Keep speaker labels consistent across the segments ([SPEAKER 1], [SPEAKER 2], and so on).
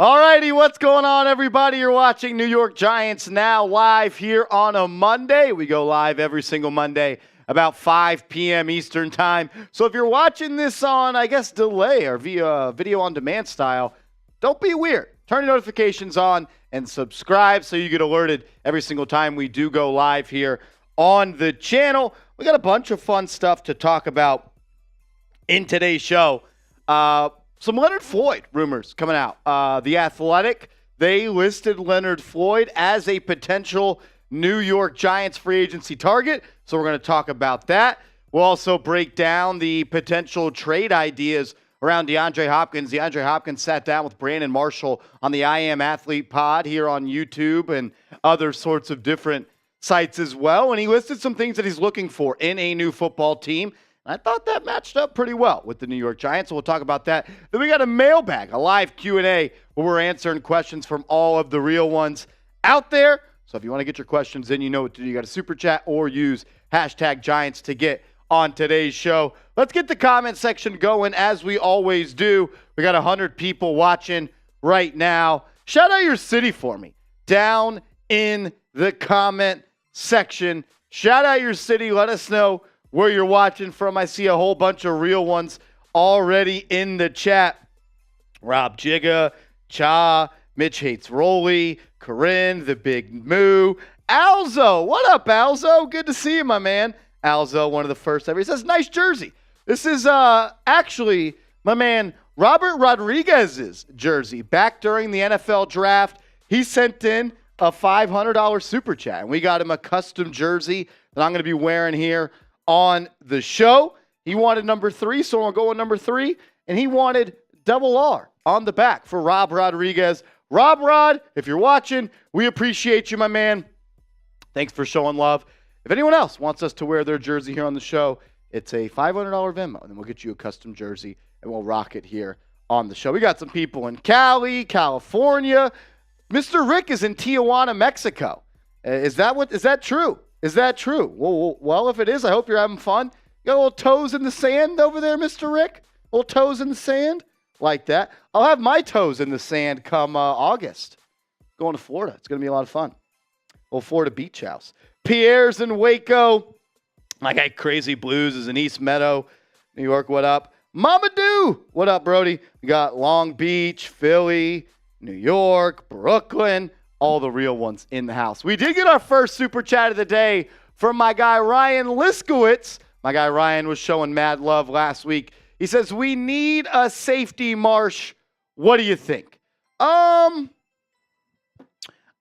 [SPEAKER 1] All righty, what's going on, everybody? You're watching New York Giants Now live here on a Monday. We go live every single Monday about 5 p.m. Eastern time. So if you're watching this on, I guess, delay or via video on demand style, don't be weird. Turn your notifications on and subscribe so you get alerted every single time we do go live here on the channel. We got a bunch of fun stuff to talk about in today's show. Some Leonard Floyd rumors coming out. The Athletic, they listed Leonard Floyd as a potential New York Giants free agency target. So we're going to talk about that. We'll also break down the potential trade ideas around DeAndre Hopkins. DeAndre Hopkins sat down with Brandon Marshall on the I Am Athlete pod here on YouTube and other sorts of different sites as well. And he listed some things that he's looking for in a new football team. I thought that matched up pretty well with the New York Giants, so we'll talk about that. Then we got a mailbag, a live Q&A, where we're answering questions from all of the real ones out there. So if you want to get your questions in, you know what to do. You got to super chat or use hashtag Giants to get on today's show. Let's get the comment section going as we always do. We got 100 people watching right now. Shout out your city for me down in the comment section. Shout out your city. Let us know where you're watching from. I see a whole bunch of real ones already in the chat. Rob Jigga, Cha, Mitch Hates Rolly, Corinne, the Big Moo, Alzo. What up, Alzo? Good to see you, my man. Alzo, one of the first ever. He says, nice jersey. This is actually my man Robert Rodriguez's jersey. Back during the NFL draft, he sent in a $500 super chat, and we got him a custom jersey that I'm going to be wearing here on the show. He wanted number 3, so I'll go with number 3. And he wanted double R on the back for Rob Rodriguez. Rod, if you're watching, we appreciate you, my man. Thanks for showing love. If anyone else wants us to wear their jersey here on the show, it's a $500 Venmo, and then we'll get you a custom jersey, and we'll rock it here on the show. We got some people in Cali, California. Mr. Rick is in Tijuana, Mexico. Is that true? Is that true? Well, if it is, I hope you're having fun. You got little toes in the sand over there, Mr. Rick? Little toes in the sand? Like that. I'll have my toes in the sand come August. Going to Florida. It's going to be a lot of fun. Little Florida beach house. Pierre's in Waco. My guy Crazy Blues is in East Meadow, New York. What up? Mama Do. What up, Brody? We got Long Beach, Philly, New York, Brooklyn. All the real ones in the house. We did get our first super chat of the day from my guy Ryan Liskowitz. My guy Ryan was showing mad love last week. He says, we need a safety, Marsh. What do you think? I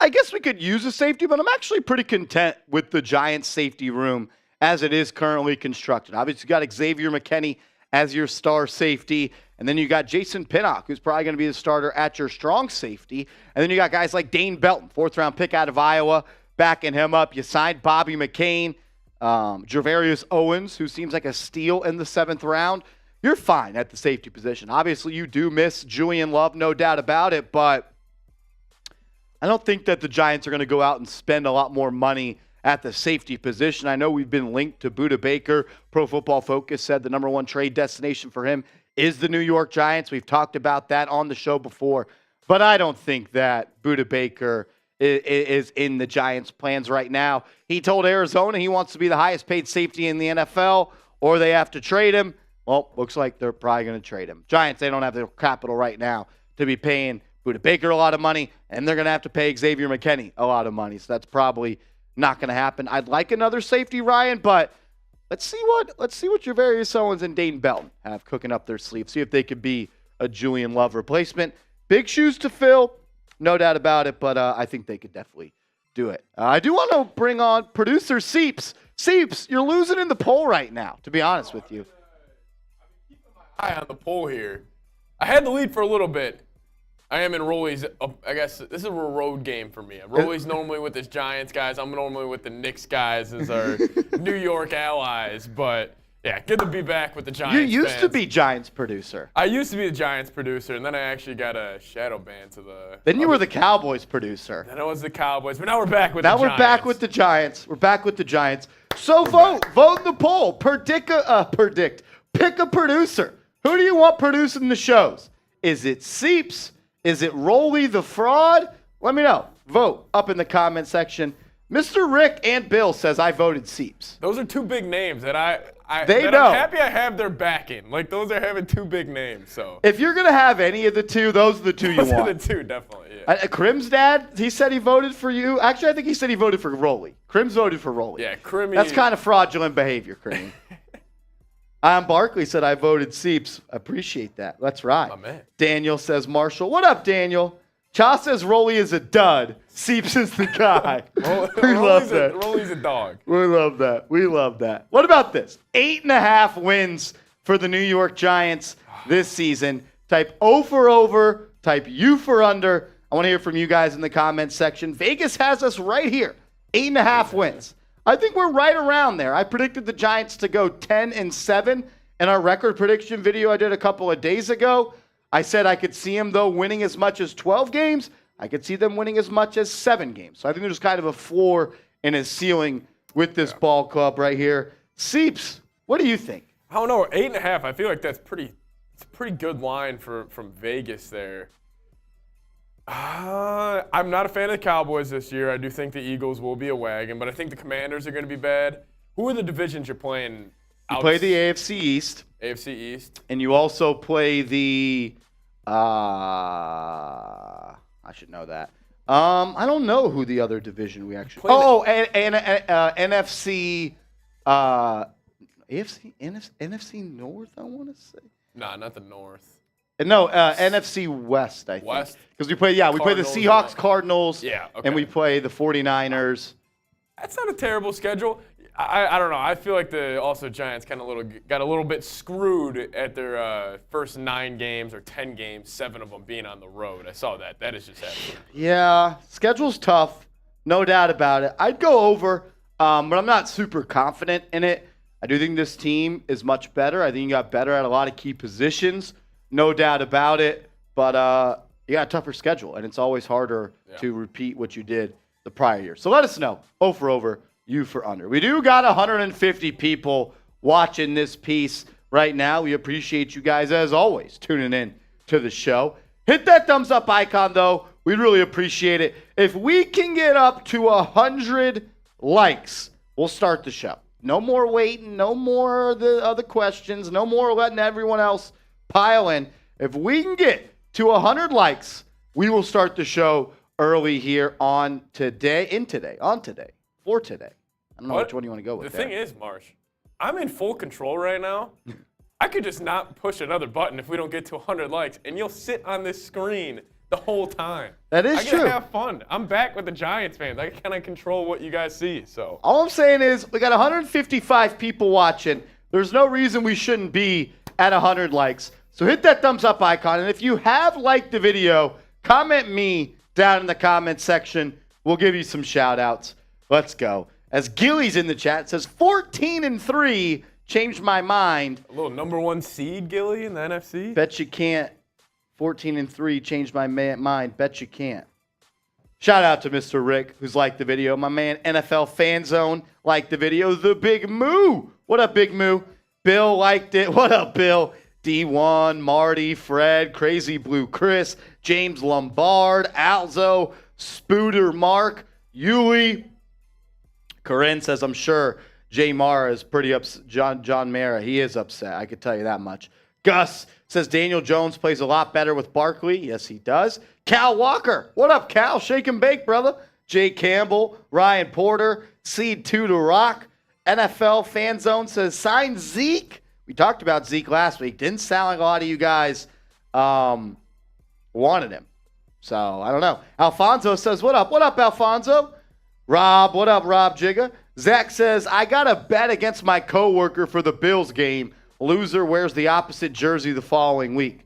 [SPEAKER 1] guess we could use a safety, but I'm actually pretty content with the Giants safety room as it is currently constructed. Obviously, you got Xavier McKinney as your star safety. And then you got Jason Pinnock, who's probably going to be the starter at your strong safety. And then you got guys like Dane Belton, 4th-round pick out of Iowa, backing him up. You signed Bobby McCain, Jervarius Owens, who seems like a steal in the 7th round. You're fine at the safety position. Obviously, you do miss Julian Love, no doubt about it, but I don't think that the Giants are going to go out and spend a lot more money at the safety position. I know we've been linked to Budda Baker. Pro Football Focus said the number 1 trade destination for him is the New York Giants. We've talked about that on the show before, but I don't think that Budda Baker is in the Giants' plans right now. He told Arizona he wants to be the highest paid safety in the NFL, or they have to trade him. Well, looks like they're probably going to trade him. Giants, they don't have the capital right now to be paying Budda Baker a lot of money, and they're going to have to pay Xavier McKinney a lot of money, so that's probably not going to happen. I'd like another safety, Ryan, but Let's see what Jervarius Owens and Dane Belton have cooking up their sleeves. See if they could be a Julian Love replacement. Big shoes to fill, no doubt about it, but I think they could definitely do it. I do want to bring on producer Seeps. Seeps, you're losing in the poll right now, to be honest with you.
[SPEAKER 2] I'm keeping my eye on the poll here. I had the lead for a little bit. I am in Rolly's, I guess this is a road game for me. Rolly's normally with his Giants guys. I'm normally with the Knicks guys as our New York allies. But, yeah, good to be back with the Giants
[SPEAKER 1] You used
[SPEAKER 2] fans.
[SPEAKER 1] to be Giants producer.
[SPEAKER 2] I used to be the Giants producer, and then I actually got a shadow ban to the...
[SPEAKER 1] Then you were the Cowboys producer.
[SPEAKER 2] Then I was the Cowboys, but now we're back with the Giants.
[SPEAKER 1] Now we're back with the Giants. We're back with the Giants. So vote in the poll. Pick a producer. Who do you want producing the shows? Is it Seeps? Is it Rolly the fraud? Let me know. Vote up in the comment section. Mr. Rick and Bill says I voted Seeps.
[SPEAKER 2] Those are two big names that I'm
[SPEAKER 1] happy
[SPEAKER 2] I have their backing. Like, those are having two big names. So
[SPEAKER 1] if you're going to have any of the two, those are the two you want.
[SPEAKER 2] Those are the two, definitely, yeah.
[SPEAKER 1] Crim's dad, he said he voted for you. Actually, I think he said he voted for Rolly. Crim's voted for Rolly.
[SPEAKER 2] Yeah, Crimmy.
[SPEAKER 1] That's kind of fraudulent behavior, Crim. Barkley said I voted Seeps. Appreciate that. That's right.
[SPEAKER 2] My man.
[SPEAKER 1] Daniel says Marshall. What up, Daniel? Cha says Rolly is a dud. Seeps is the guy. We love that.
[SPEAKER 2] Rolly's a dog.
[SPEAKER 1] We love that. We love that. What about this? 8.5 wins for the New York Giants this season. Type O for over. Type U for under. I want to hear from you guys in the comments section. Vegas has us right here. 8.5 wins. I think we're right around there. I predicted the Giants to go 10-7 in our record prediction video I did a couple of days ago. I said I could see them, though, winning as much as 12 games. I could see them winning as much as 7 games. So I think there's kind of a floor and a ceiling with this ball club right here. Seeps, what do you think?
[SPEAKER 2] I don't know. 8.5. I feel like it's a pretty good line from Vegas there. I'm not a fan of the Cowboys this year. I do think the Eagles will be a wagon, but I think the Commanders are going to be bad. Who are the divisions you're playing?
[SPEAKER 1] You play the AFC East.
[SPEAKER 2] AFC East.
[SPEAKER 1] And you also play the I should know that. I don't know who the other division we actually. NFC. NFC North. I want to say.
[SPEAKER 2] Nah, not the North.
[SPEAKER 1] No, NFC West. I think.
[SPEAKER 2] West.
[SPEAKER 1] Because we play the Seahawks, Cardinals.
[SPEAKER 2] Yeah. Okay.
[SPEAKER 1] And we play the 49ers.
[SPEAKER 2] That's not a terrible schedule. I don't know. I feel like the Giants got a little bit screwed at their first 9 games or 10 games, 7 of them being on the road. I saw that. That is just happening.
[SPEAKER 1] Yeah, schedule's tough, no doubt about it. I'd go over, but I'm not super confident in it. I do think this team is much better. I think you got better at a lot of key positions, no doubt about it. But you got a tougher schedule, and it's always harder to repeat what you did the prior year. So let us know. O for over. U for under. We do got 150 people watching this piece right now. We appreciate you guys, as always, tuning in to the show. Hit that thumbs up icon, though. We'd really appreciate it. If we can get up to 100 likes, we'll start the show. No more waiting. No more of the other questions. No more letting everyone else pile in. If we can get to 100 likes, we will start the show early here on today. For today. I don't know which one you want to go with.
[SPEAKER 2] The thing is, Marsh, I'm in full control right now. I could just not push another button if we don't get to 100 likes, and you'll sit on this screen the whole time.
[SPEAKER 1] That is true.
[SPEAKER 2] I gotta have fun. I'm back with the Giants fans. I kind of control what you guys see. So
[SPEAKER 1] all I'm saying is we got 155 people watching. There's no reason we shouldn't be at 100 likes. So hit that thumbs up icon, and if you have liked the video, comment me down in the comment section. We'll give you some shout outs. Let's go. As Gilly's in the chat, says 14-3 changed my mind.
[SPEAKER 2] A little number 1 seed, Gilly, in the NFC.
[SPEAKER 1] Bet you can't. 14-3 changed my mind. Bet you can't. Shout out to Mr. Rick, who's liked the video. My man, NFL Fan Zone, liked the video. The Big Moo. What up, Big Moo? Bill liked it. What up, Bill? D1, Marty, Fred, Crazy Blue Chris, James Lombard, Alzo, Spooter Mark, Yuli. Corinne says, I'm sure Jay Mara is pretty upset. John Mara, he is upset. I could tell you that much. Gus says Daniel Jones plays a lot better with Barkley. Yes, he does. Cal Walker. What up, Cal? Shake and bake, brother. Jay Campbell, Ryan Porter, Seed 2 to Rock. NFL Fan Zone says sign Zeke. We talked about Zeke last week. Didn't sound like a lot of you guys wanted him. So, I don't know. Alfonso says, what up? What up, Alfonso? Rob, what up, Rob Jigga? Zach says, I got a bet against my coworker for the Bills game. Loser wears the opposite jersey the following week.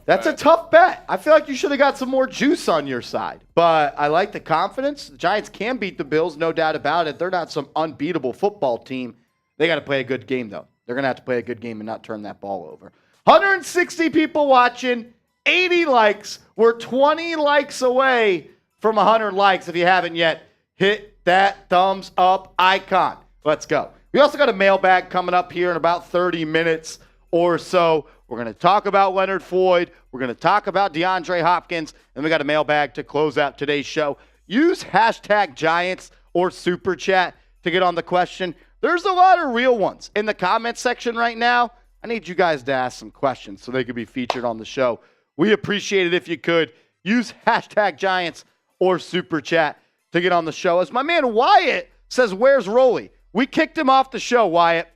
[SPEAKER 1] That's a tough bet. I feel like you should have got some more juice on your side. But I like the confidence. The Giants can beat the Bills, no doubt about it. They're not some unbeatable football team. They got to play a good game, though. They're going to have to play a good game and not turn that ball over. 160 people watching, 80 likes. We're 20 likes away from 100 likes. If you haven't yet, hit that thumbs up icon. Let's go. We also got a mailbag coming up here in about 30 minutes or so. We're going to talk about Leonard Floyd. We're going to talk about DeAndre Hopkins. And we got a mailbag to close out today's show. Use hashtag Giants or Super Chat to get on the question. There's a lot of real ones in the comment section right now. I need you guys to ask some questions so they could be featured on the show. We appreciate it if you could. Use hashtag Giants or Super Chat to get on the show. As my man Wyatt says, where's Rolly? We kicked him off the show, Wyatt.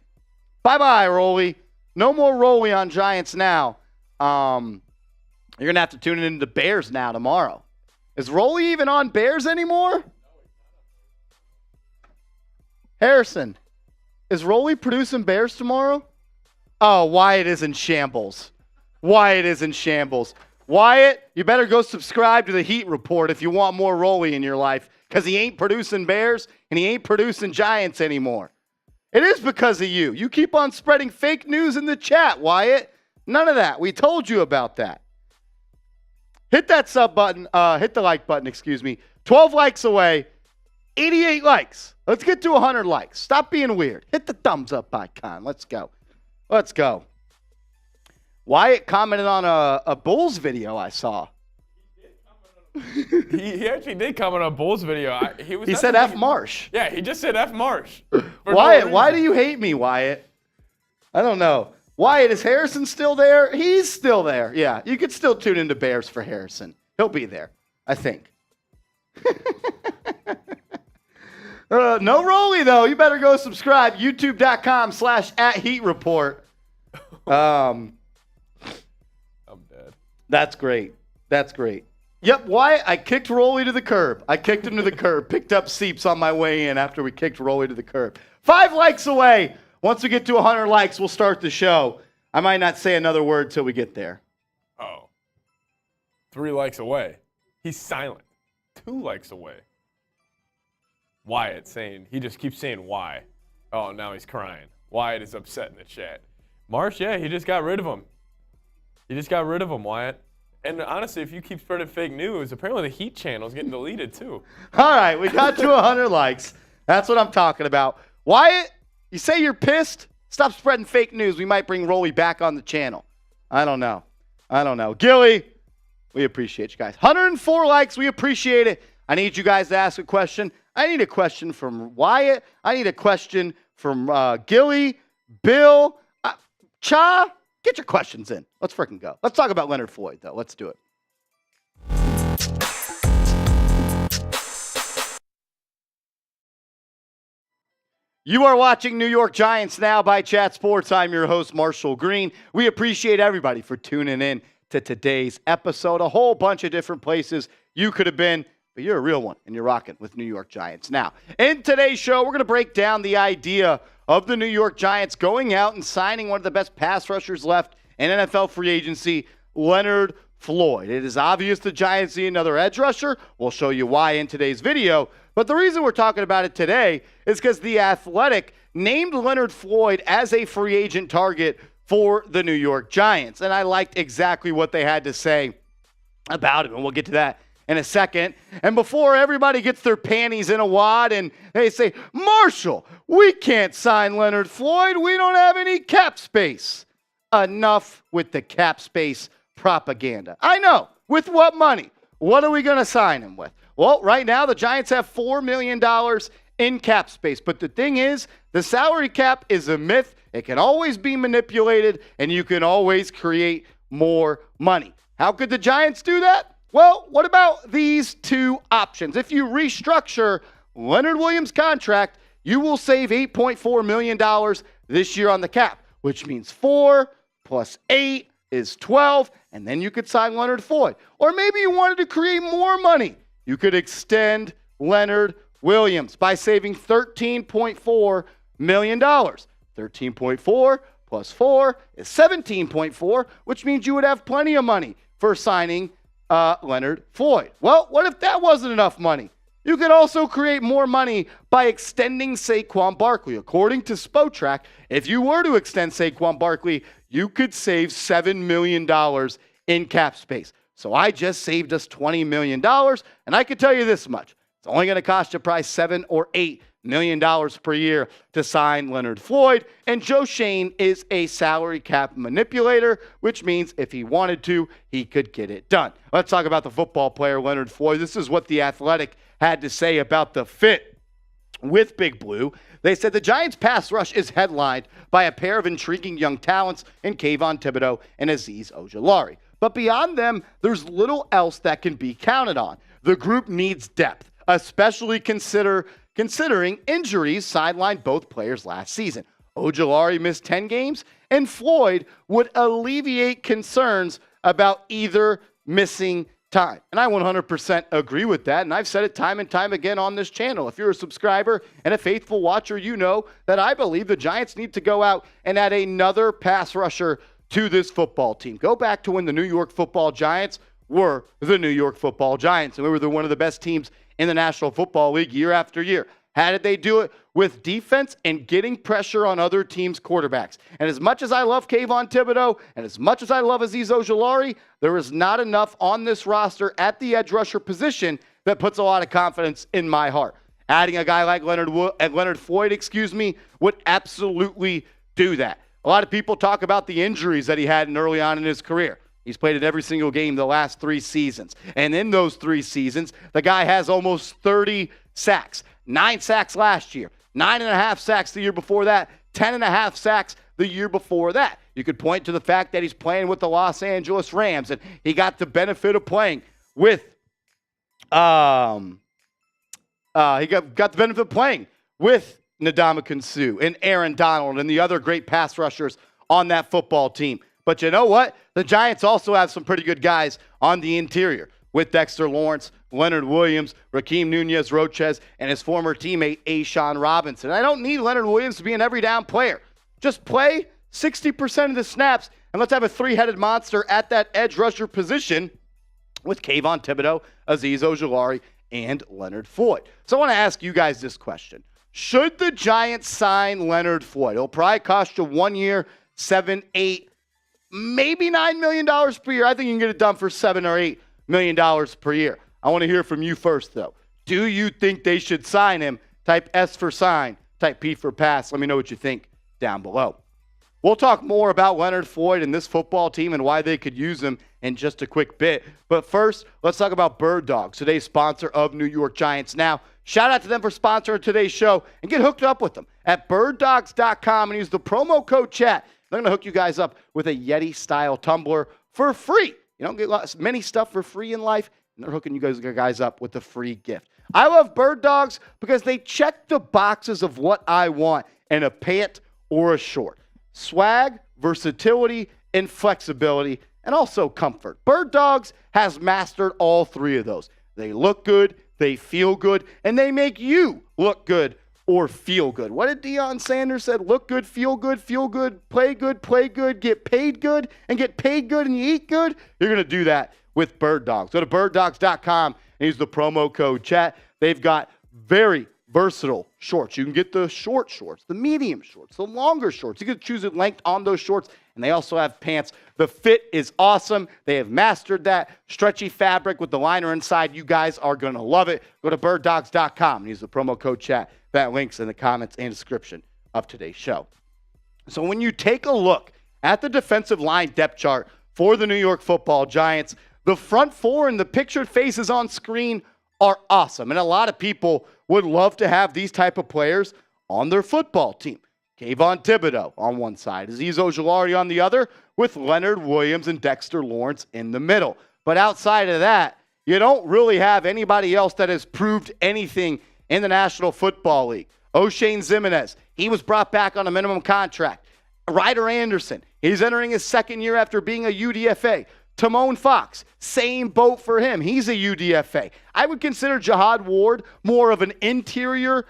[SPEAKER 1] Bye-bye, Rolly. No more Rolly on Giants now. You're going to have to tune in to Bears now tomorrow. Is Rolly even on Bears anymore? Harrison, is Rolly producing Bears tomorrow? Oh, Wyatt is in shambles. Wyatt is in shambles. Wyatt, you better go subscribe to the Heat Report if you want more Rolly in your life, because he ain't producing Bears and he ain't producing Giants anymore. It is because of you. You keep on spreading fake news in the chat, Wyatt. None of that. We told you about that. Hit that sub button. Hit the like button, excuse me. 12 likes away. 88 likes. Let's get to 100 likes. Stop being weird. Hit the thumbs up icon. Let's go. Let's go. Wyatt commented on a Bulls video I saw.
[SPEAKER 2] He actually did comment on a Bulls video.
[SPEAKER 1] He said F Marsh.
[SPEAKER 2] Yeah, he just said F Marsh.
[SPEAKER 1] Wyatt, why do you hate me, Wyatt? I don't know. Wyatt, is Harrison still there? He's still there. Yeah, you could still tune into Bears for Harrison. He'll be there, I think. No Rolly, though. You better go subscribe. YouTube.com/@HeatReport. I'm
[SPEAKER 2] dead.
[SPEAKER 1] That's great. That's great. Yep, Wyatt, I kicked Rolly to the curb. I kicked him to the curb. Picked up Seeps on my way in after we kicked Rolly to the curb. 5 likes away. Once we get to 100 likes, we'll start the show. I might not say another word till we get there.
[SPEAKER 2] Oh. 3 likes away. He's silent. 2 likes away. Wyatt saying, he just keeps saying why. Oh, now he's crying. Wyatt is upset in the chat. Marsh, yeah, he just got rid of him. He just got rid of him, Wyatt. And honestly, if you keep spreading fake news, apparently the Heat channel is getting deleted too.
[SPEAKER 1] All right, we got to 100 likes. That's what I'm talking about. Wyatt, you say you're pissed? Stop spreading fake news. We might bring Rolly back on the channel. I don't know. Gilly, we appreciate you guys. 104 likes. We appreciate it. I need you guys to ask a question. I need a question from Wyatt. I need a question from Gilly, Bill, Cha. Get your questions in. Let's freaking go. Let's talk about Leonard Floyd, though. Let's do it. You are watching New York Giants Now by Chat Sports. I'm your host, Marshall Green. We appreciate everybody for tuning in to today's episode. A whole bunch of different places you could have been, but you're a real one, and you're rocking with New York Giants Now. In today's show, we're going to break down the idea of the New York Giants going out and signing one of the best pass rushers left in NFL free agency, Leonard Floyd. It is obvious the Giants need another edge rusher. We'll show you why in today's video. But the reason we're talking about it today is because The Athletic named Leonard Floyd as a free agent target for the New York Giants. And I liked exactly what they had to say about it, and we'll get to that in a second. And before everybody gets their panties in a wad and they say, Marshall, we can't sign Leonard Floyd. We don't have any cap space. Enough with the cap space propaganda. I know. With what money? What are we going to sign him with? Well, right now the Giants have $4 million in cap space. But the thing is, the salary cap is a myth. It can always be manipulated, and you can always create more money. How could the Giants do that? Well, what about these 2 options? If you restructure Leonard Williams' contract, you will save $8.4 million this year on the cap, which means 4 plus 8 is 12, and then you could sign Leonard Floyd. Or maybe you wanted to create more money. You could extend Leonard Williams by saving $13.4 million. 13.4 plus 4 is 17.4, which means you would have plenty of money for signing Leonard Floyd. Well, what if that wasn't enough money? You could also create more money by extending Saquon Barkley. According to Spotrac, if you were to extend Saquon Barkley, you could save $7 million in cap space. So I just saved us $20 million, and I can tell you this much. It's only going to cost you probably $7 or $8 million per year to sign Leonard Floyd, and Joe Schoen is a salary cap manipulator, which means if he wanted to, he could get it done. Let's talk about the football player Leonard Floyd. This is what The Athletic had to say about the fit with Big Blue. They said the Giants' pass rush is headlined by a pair of intriguing young talents in Kayvon Thibodeau and Azeez Ojulari. But beyond them, there's little else that can be counted on. The group needs depth, especially considering injuries sidelined both players last season. Ojulari missed 10 games, and Floyd would alleviate concerns about either missing time. And I 100% agree with that, and I've said it time and time again on this channel. If you're a subscriber and a faithful watcher, you know that I believe the Giants need to go out and add another pass rusher to this football team. Go back to when the New York Football Giants were the New York Football Giants, and we were one of the best teams in the National Football League year after year. How did they do it? With defense and getting pressure on other teams' quarterbacks. And as much as I love Kayvon Thibodeau and as much as I love Azeez Ojulari, there is not enough on this roster at the edge rusher position that puts a lot of confidence in my heart. Adding a guy like Leonard Floyd, would absolutely do that. A lot of people talk about the injuries that he had early on in his career. He's played in every single game the last 3 seasons. And in those 3 seasons, the guy has almost 30 sacks. 9 sacks last year, 9.5 sacks the year before that, 10.5 sacks the year before that. You could point to the fact that he's playing with the Los Angeles Rams, and he got the benefit of playing with Ndamukong Suh and Aaron Donald and the other great pass rushers on that football team. But you know what? The Giants also have some pretty good guys on the interior with Dexter Lawrence, Leonard Williams, Raheem Nunez-Roches, and his former teammate, A'Shawn Robinson. I don't need Leonard Williams to be an every down player. Just play 60% of the snaps, and let's have a 3-headed monster at that edge rusher position with Kayvon Thibodeau, Azeez Ojulari, and Leonard Floyd. So I want to ask you guys this question. Should the Giants sign Leonard Floyd? It'll probably cost you 1 year, 7, 8, maybe $9 million per year. I think you can get it done for $7 or $8 million per year. I want to hear from you first, though. Do you think they should sign him? Type S for sign, type P for pass. Let me know what you think down below. We'll talk more about Leonard Floyd and this football team and why they could use him in just a quick bit. But first, let's talk about Bird Dogs, today's sponsor of New York Giants Now. Shout out to them for sponsoring today's show and get hooked up with them at birddogs.com and use the promo code CHAT. They're going to hook you guys up with a Yeti-style tumbler for free. You don't get many stuff for free in life, and they're hooking you guys up with a free gift. I love Bird Dogs because they check the boxes of what I want in a pant or a short. Swag, versatility, and flexibility, and also comfort. Bird Dogs has mastered all 3 of those. They look good, they feel good, and they make you look good or feel good. What did Deion Sanders said? Look good, feel good, play good, get paid good, and get paid good and you eat good? You're going to do that with Bird Dogs. Go to birddogs.com and use the promo code CHAT. They've got very versatile shorts. You can get the short shorts, the medium shorts, the longer shorts. You can choose a length on those shorts, and they also have pants. The fit is awesome. They have mastered that. Stretchy fabric with the liner inside. You guys are going to love it. Go to birddogs.com and use the promo code CHAT. That link's in the comments and description of today's show. So when you take a look at the defensive line depth chart for the New York Football Giants, the front 4 and the pictured faces on screen are awesome. And a lot of people would love to have these type of players on their football team. Kayvon Thibodeau on one side, Azeez Ojulari on the other, with Leonard Williams and Dexter Lawrence in the middle. But outside of that, you don't really have anybody else that has proved anything in the National Football League. O'Shane Ximenez, he was brought back on a minimum contract. Ryder Anderson, he's entering his 2nd year after being a UDFA. Timon Fox, same boat for him. He's a UDFA. I would consider Jihad Ward more of an interior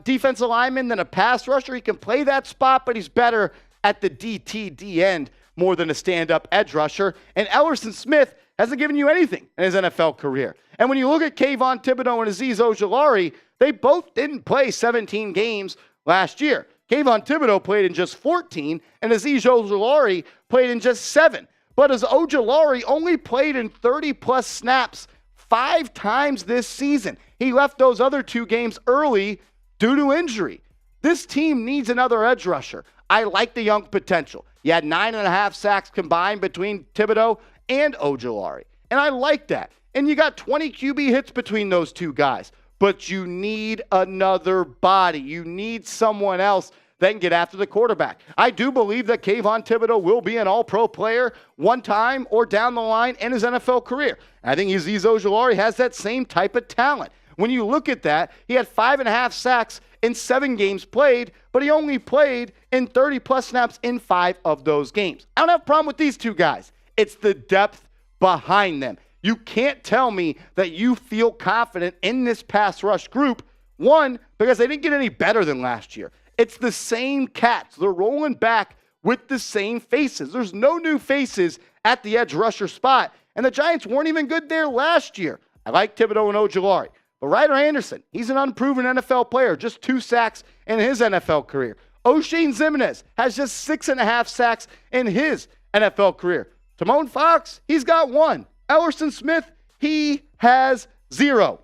[SPEAKER 1] defensive lineman than a pass rusher. He can play that spot, but he's better at the DTD end more than a stand-up edge rusher. And Ellerson Smith hasn't given you anything in his NFL career. And when you look at Kayvon Thibodeau and Azeez Ojulari, they both didn't play 17 games last year. Kayvon Thibodeau played in just 14, and Azeez Ojulari played in just 7. But as Ojulari only played in 30-plus snaps 5 times this season. He left those other 2 games early due to injury. This team needs another edge rusher. I like the young potential. You had 9.5 sacks combined between Thibodeau and Ojulari. And I like that. And you got 20 QB hits between those two guys. But you need another body. You need someone else that can get after the quarterback. I do believe that Kayvon Thibodeau will be an all-pro player one time or down the line in his NFL career. And I think Azeez Ojulari has that same type of talent. When you look at that, he had 5.5 sacks in 7 games played, but he only played in 30-plus snaps in 5 of those games. I don't have a problem with these two guys. It's the depth behind them. You can't tell me that you feel confident in this pass rush group, one, because they didn't get any better than last year. It's the same cats. They're rolling back with the same faces. There's no new faces at the edge rusher spot, and the Giants weren't even good there last year. I like Thibodeau and Ojulari. But Ryder Anderson, he's an unproven NFL player, just 2 sacks in his NFL career. O'Shane Ximines has just 6.5 sacks in his NFL career. Timon Fox, he's got 1. Ellerson Smith, he has 0.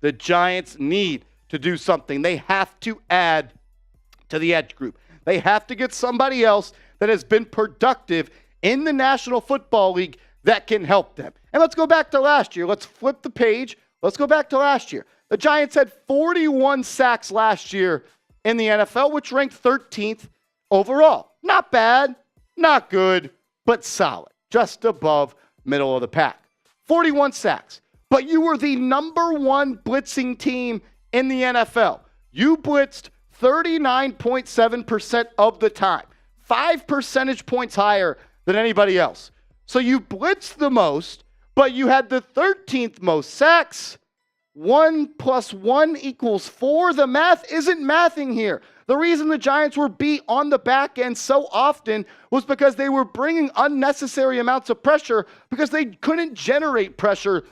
[SPEAKER 1] The Giants need to do something. They have to add to the edge group. They have to get somebody else that has been productive in the National Football League that can help them. And let's go back to last year. Let's flip the page. Let's go back to last year. The Giants had 41 sacks last year in the NFL, which ranked 13th overall. Not bad, not good, but solid. Just above middle of the pack. 41 sacks. But you were the number 1 blitzing team in the NFL. You blitzed 39.7% of the time. 5 percentage points higher than anybody else. So you blitzed the most, but you had the 13th most sacks. 1 + 1 = 4. The math isn't mathing here. The reason the Giants were beat on the back end so often was because they were bringing unnecessary amounts of pressure because they couldn't generate pressure,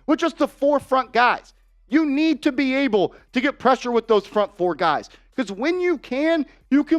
[SPEAKER 1] with just the 4 front guys. You need to be able to get pressure with those front 4 guys because when you can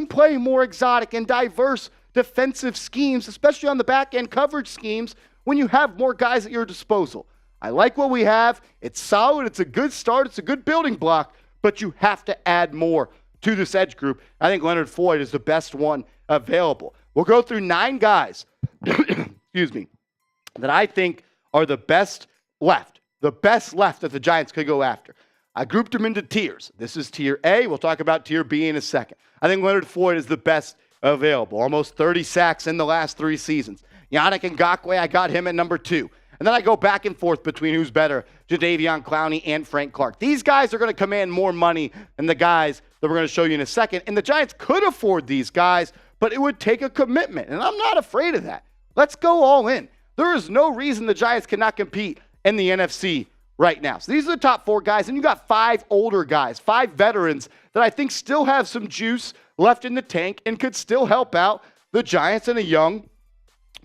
[SPEAKER 1] play more exotic and diverse defensive schemes, especially on the back end coverage schemes, when you have more guys at your disposal. I like what we have. It's solid. It's a good start. It's a good building block, but you have to add more to this edge group. I think Leonard Floyd is the best one available. We'll go through 9 guys, that I think are the best left that the Giants could go after. I grouped them into tiers. This is tier A. We'll talk about tier B in a second. I think Leonard Floyd is the best available. Almost 30 sacks in the last 3 seasons. Yannick Ngakoue, I got him at number 2. And then I go back and forth between who's better, Jadeveon Clowney and Frank Clark. These guys are going to command more money than the guys that we're going to show you in a second. And the Giants could afford these guys, but it would take a commitment. And I'm not afraid of that. Let's go all in. There is no reason the Giants cannot compete in the NFC right now. So these are the top 4 guys. And you got 5 older guys, 5 veterans that I think still have some juice left in the tank and could still help out the Giants and a young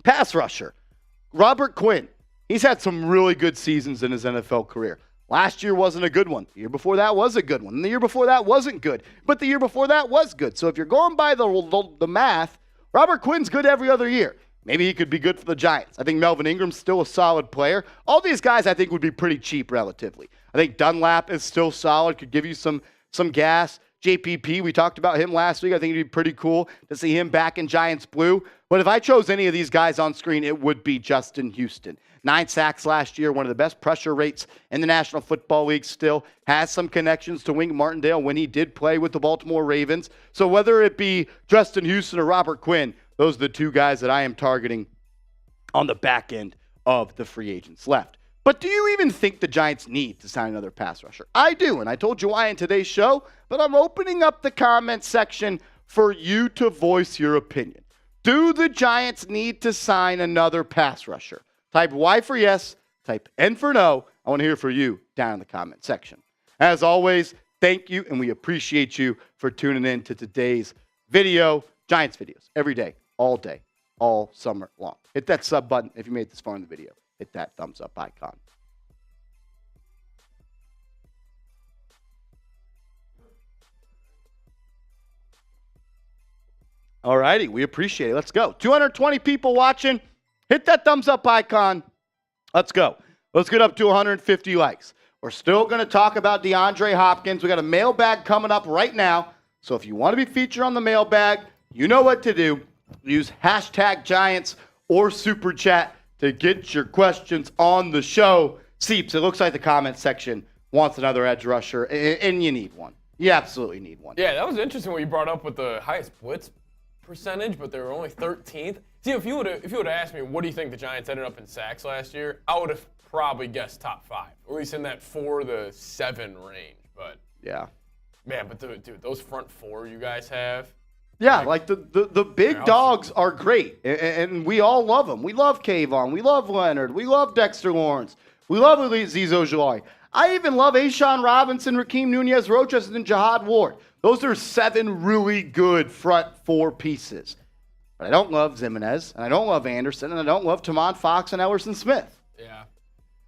[SPEAKER 1] pass rusher. Robert Quinn. He's had some really good seasons in his NFL career. Last year wasn't a good one. The year before that was a good one. And the year before that wasn't good. But the year before that was good. So if you're going by the math, Robert Quinn's good every other year. Maybe he could be good for the Giants. I think Melvin Ingram's still a solid player. All these guys I think would be pretty cheap relatively. I think Dunlap is still solid, could give you some gas. JPP, we talked about him last week. I think it'd be pretty cool to see him back in Giants blue. But if I chose any of these guys on screen, it would be Justin Houston. 9 sacks last year, one of the best pressure rates in the National Football League still. Has some connections to Wink Martindale when he did play with the Baltimore Ravens. So whether it be Justin Houston or Robert Quinn, those are the 2 guys that I am targeting on the back end of the free agents left. But do you even think the Giants need to sign another pass rusher? I do, and I told you why in today's show, but I'm opening up the comment section for you to voice your opinion. Do the Giants need to sign another pass rusher? Type Y for yes, type N for no. I want to hear from you down in the comment section. As always, thank you, and we appreciate you for tuning in to today's video. Giants videos every day, all day, all summer long. Hit that sub button if you made it this far in the video. Hit that thumbs up icon. All righty, we appreciate it. Let's go. 220 people watching. Hit that thumbs up icon. Let's go. Let's get up to 150 likes. We're still going to talk about DeAndre Hopkins. We got a mailbag coming up right now. So if you want to be featured on the mailbag, you know what to do. Use hashtag Giants or Super Chat to get your questions on the show. Seeps, it looks like the comment section wants another edge rusher, and you need one. You absolutely need one.
[SPEAKER 2] Yeah, that was interesting what you brought up with the highest blitz percentage, but they were only 13th. See, if you would have asked me, what do you think the Giants ended up in sacks last year, I would have probably guessed top 5, or at least in that 4 to 7 range. But
[SPEAKER 1] yeah,
[SPEAKER 2] man, but dude, those front 4 you guys have.
[SPEAKER 1] Yeah, like the big dogs are great, and we all love them. We love Kayvon. We love Leonard. We love Dexter Lawrence. We love Azeez Ojulari. I even love Ashawn Robinson, Rakeem Nunez-Roches, and Jihad Ward. Those are 7 really good front 4 pieces. But I don't love Zimenez, and I don't love Anderson, and I don't love Tamon Fox and Ellerson Smith.
[SPEAKER 2] Yeah.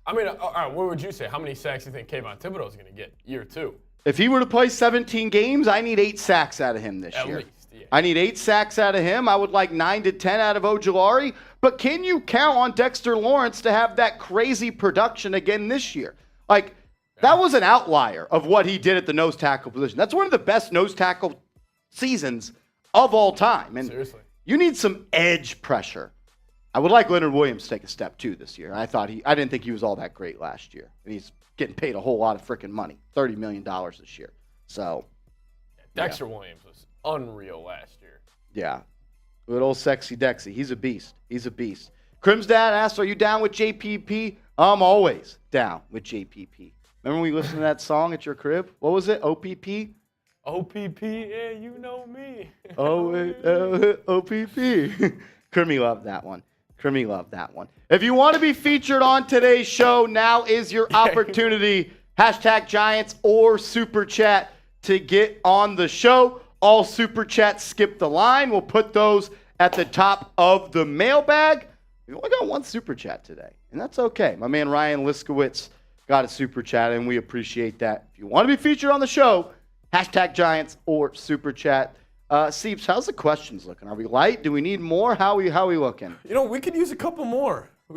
[SPEAKER 2] I mean, all right, what would you say? How many sacks do you think Kayvon Thibodeau is going to get year 2?
[SPEAKER 1] If he were to play 17 games, I need 8 sacks out of him this year.
[SPEAKER 2] At least, yeah.
[SPEAKER 1] I need 8 sacks out of him. I would like 9 to 10 out of Ojulari. But can you count on Dexter Lawrence to have that crazy production again this year? Like, that was an outlier of what he did at the nose tackle position. That's one of the best nose tackle seasons of all time. And
[SPEAKER 2] seriously,
[SPEAKER 1] you need some edge pressure. I would like Leonard Williams to take a step too this year. I didn't think he was all that great last year. And he's getting paid a whole lot of freaking money, $30 million this year. So,
[SPEAKER 2] Dexter Williams was unreal last year.
[SPEAKER 1] Yeah. Little sexy Dexy. He's a beast. He's a beast. Crim's dad asked, are you down with JPP? I'm always down with JPP. Remember when we listened to that song at your crib? What was it? OPP?
[SPEAKER 2] OPP, yeah, you know me.
[SPEAKER 1] OPP. Crimmy loved that one. Crimmy loved that one. If you want to be featured on today's show, now is your opportunity. Hashtag Giants or Super Chat to get on the show. All Super Chats skip the line. We'll put those at the top of the mailbag. We only got 1 Super Chat today, and that's okay. My man Ryan Liskowitz got a Super Chat, and we appreciate that. If you want to be featured on the show, hashtag Giants or Super Chat. Seeps, how's the questions looking? Are we light? Do we need more? How are we looking?
[SPEAKER 2] You know, we could use a couple more. But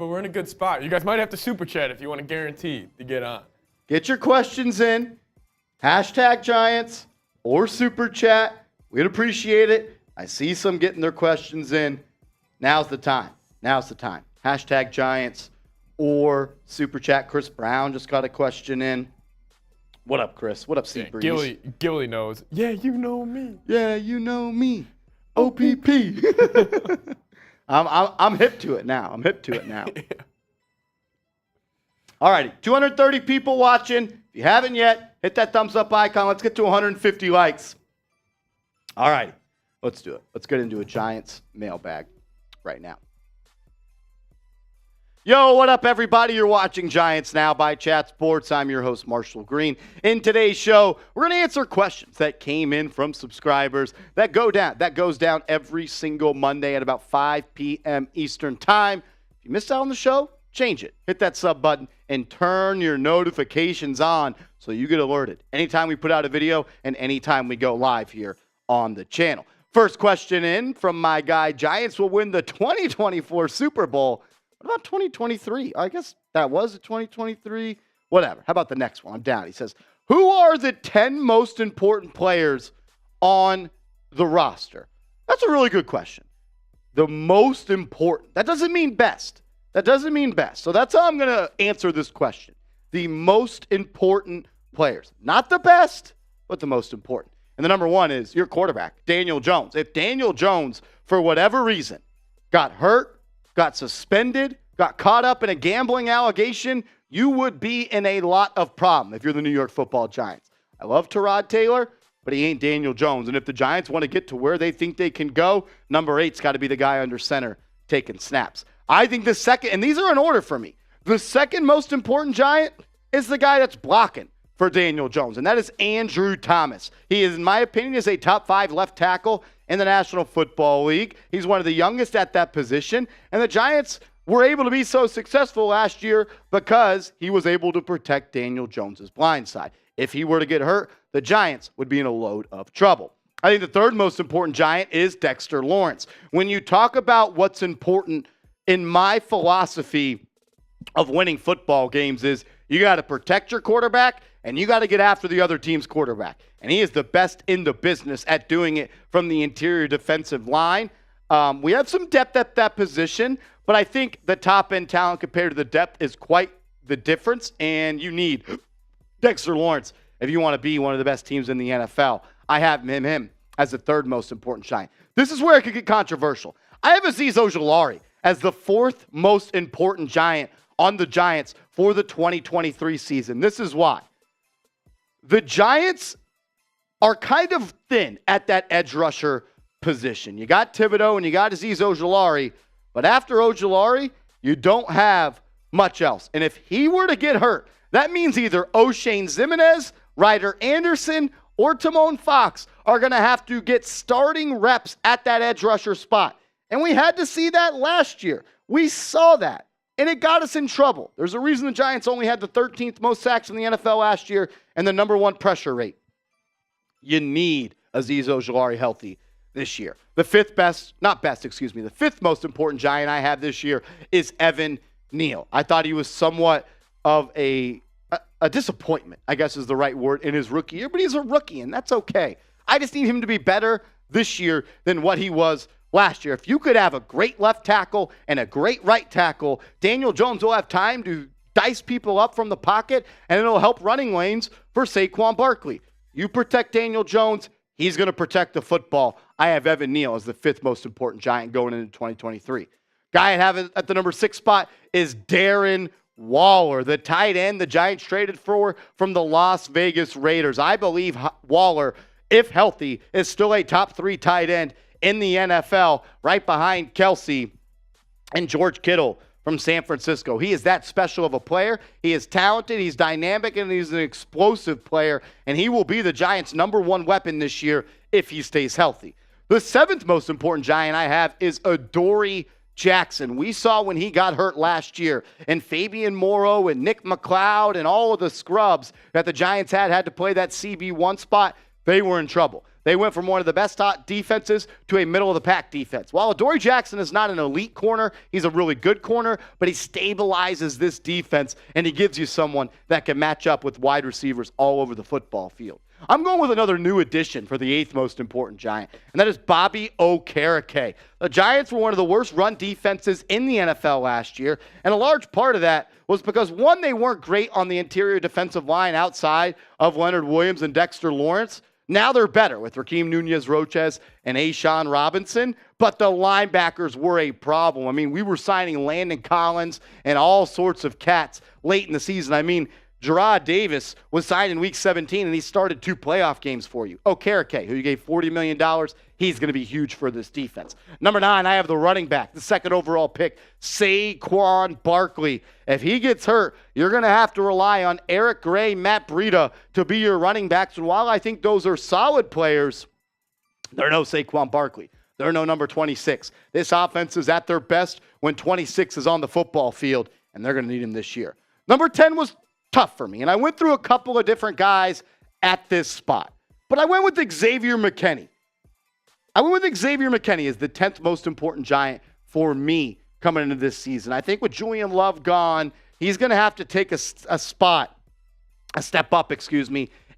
[SPEAKER 2] we're in a good spot. You guys might have to Super Chat if you want to guarantee to get on.
[SPEAKER 1] Get your questions in. Hashtag Giants or Super Chat. We'd appreciate it. I see some getting their questions in. Now's the time. Hashtag Giants or Super Chat. Chris Brown just got a question in. What up, Chris? What up, Sea Breeze?
[SPEAKER 2] Gilly knows. Yeah, you know me.
[SPEAKER 1] Yeah, you know me. OPP. I'm hip to it now.
[SPEAKER 2] Yeah.
[SPEAKER 1] All righty. 230 people watching. If you haven't yet, hit that thumbs up icon. Let's get to 150 likes. All righty. Let's do it. Let's get into a Giants mailbag right now. Yo, what up, everybody? You're watching Giants Now by Chat Sports. I'm your host, Marshall Green. In today's show, we're going to answer questions that came in from subscribers that goes down every single Monday at about 5 p.m. Eastern Time. If you missed out on the show, change it. Hit that sub button and turn your notifications on so you get alerted anytime we put out a video and anytime we go live here on the channel. First question in from my guy, Giants will win the 2024 Super Bowl. What about 2023? I guess that was a 2023. Whatever. How about the next one? I'm down. He says, who are the 10 most important players on the roster? That's a really good question. The most important. That doesn't mean best. So that's how I'm going to answer this question. The most important players. Not the best, but the most important. And the number 1 is your quarterback, Daniel Jones. If Daniel Jones, for whatever reason, got hurt, got suspended, got caught up in a gambling allegation, you would be in a lot of problem if you're the New York Football Giants. I love Tyrod Taylor, but he ain't Daniel Jones. And if the Giants want to get to where they think they can go, number 8's got to be the guy under center taking snaps. I think the second, and these are in order for me, the second most important Giant is the guy that's blocking for Daniel Jones, and that is Andrew Thomas. He is, in my opinion, is a top 5 left tackle in the National Football League. He's one of the youngest at that position, and the Giants were able to be so successful last year because he was able to protect Daniel Jones's blind side. If he were to get hurt, the Giants would be in a load of trouble. I think the third most important Giant is Dexter Lawrence. When you talk about what's important in my philosophy of winning football games is You got to protect your quarterback, and you got to get after the other team's quarterback. And he is the best in the business at doing it from the interior defensive line. We have some depth at that position, but I think the top-end talent compared to the depth is quite the difference, and you need Dexter Lawrence if you want to be one of the best teams in the NFL. I have him as the third most important Giant. This is where it could get controversial. I have Azeez Ojulari as the fourth most important Giant on the Giants for the 2023 season. This is why. The Giants are kind of thin at that edge rusher position. You got Thibodeaux and you got Azeez Ojulari, but after Ojulari, you don't have much else. And if he were to get hurt, that means either O'Shane Ximines, Ryder Anderson, or Timon Fox are going to have to get starting reps at that edge rusher spot. And we had to see that last year. We saw that, and it got us in trouble. There's a reason the Giants only had the 13th most sacks in the NFL last year and the number one pressure rate. You need Azeez Ojulari healthy this year. The fifth most important Giant I have this year is Evan Neal. I thought he was somewhat of a disappointment, I guess is the right word, in his rookie year, but he's a rookie, and that's okay. I just need him to be better this year than what he was last year. If you could have a great left tackle and a great right tackle, Daniel Jones will have time to dice people up from the pocket, and it'll help running lanes for Saquon Barkley. You protect Daniel Jones, he's going to protect the football. I have Evan Neal as the fifth most important Giant going into 2023. Guy I have at the number 6 spot is Darren Waller, the tight end the Giants traded for from the Las Vegas Raiders. I believe Waller, if healthy, is still a top 3 tight end in the NFL, right behind Kelsey and George Kittle from San Francisco. He is that special of a player. He is talented, he's dynamic, and he's an explosive player, and he will be the Giants' number 1 weapon this year if he stays healthy. The 7th most important Giant I have is Adoree Jackson. We saw when he got hurt last year, and Fabian Moreau and Nick McLeod and all of the scrubs that the Giants had to play that CB1 spot, they were in trouble. They went from one of the best top defenses to a middle-of-the-pack defense. While Adoree Jackson is not an elite corner, he's a really good corner, but he stabilizes this defense, and he gives you someone that can match up with wide receivers all over the football field. I'm going with another new addition for the 8th most important Giant, and that is Bobby Okereke. The Giants were one of the worst run defenses in the NFL last year, and a large part of that was because, one, they weren't great on the interior defensive line outside of Leonard Williams and Dexter Lawrence. Now they're better with Raheem Nunez-Roches and A'Shawn Robinson, but the linebackers were a problem. I mean, we were signing Landon Collins and all sorts of cats late in the season. I mean, Gerard Davis was signed in Week 17, and he started 2 playoff games for you. Okereke, who you gave $40 million, he's going to be huge for this defense. Number 9, I have the running back, the 2nd overall pick, Saquon Barkley. If he gets hurt, you're going to have to rely on Eric Gray, Matt Breida to be your running backs. And while I think those are solid players, they're no Saquon Barkley. They're no number 26. This offense is at their best when 26 is on the football field, and they're going to need him this year. Number 10 was tough for me, and I went through a couple of different guys at this spot, but I went with Xavier McKinney. Xavier McKinney as the 10th most important Giant for me coming into this season. I think with Julian Love gone, he's going to have to take a step up,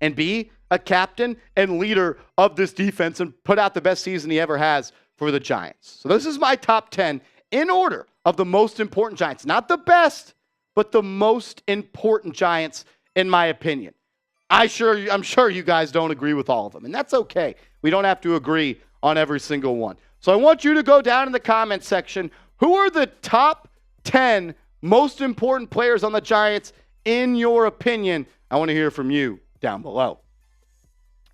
[SPEAKER 1] and be a captain and leader of this defense and put out the best season he ever has for the Giants. So this is my top 10 in order of the most important Giants. Not the best, but the most important Giants, in my opinion. I'm sure you guys don't agree with all of them, and that's okay. We don't have to agree on every single one. So I want you to go down in the comment section. Who are the top 10 most important players on the Giants, in your opinion? I want to hear from you down below.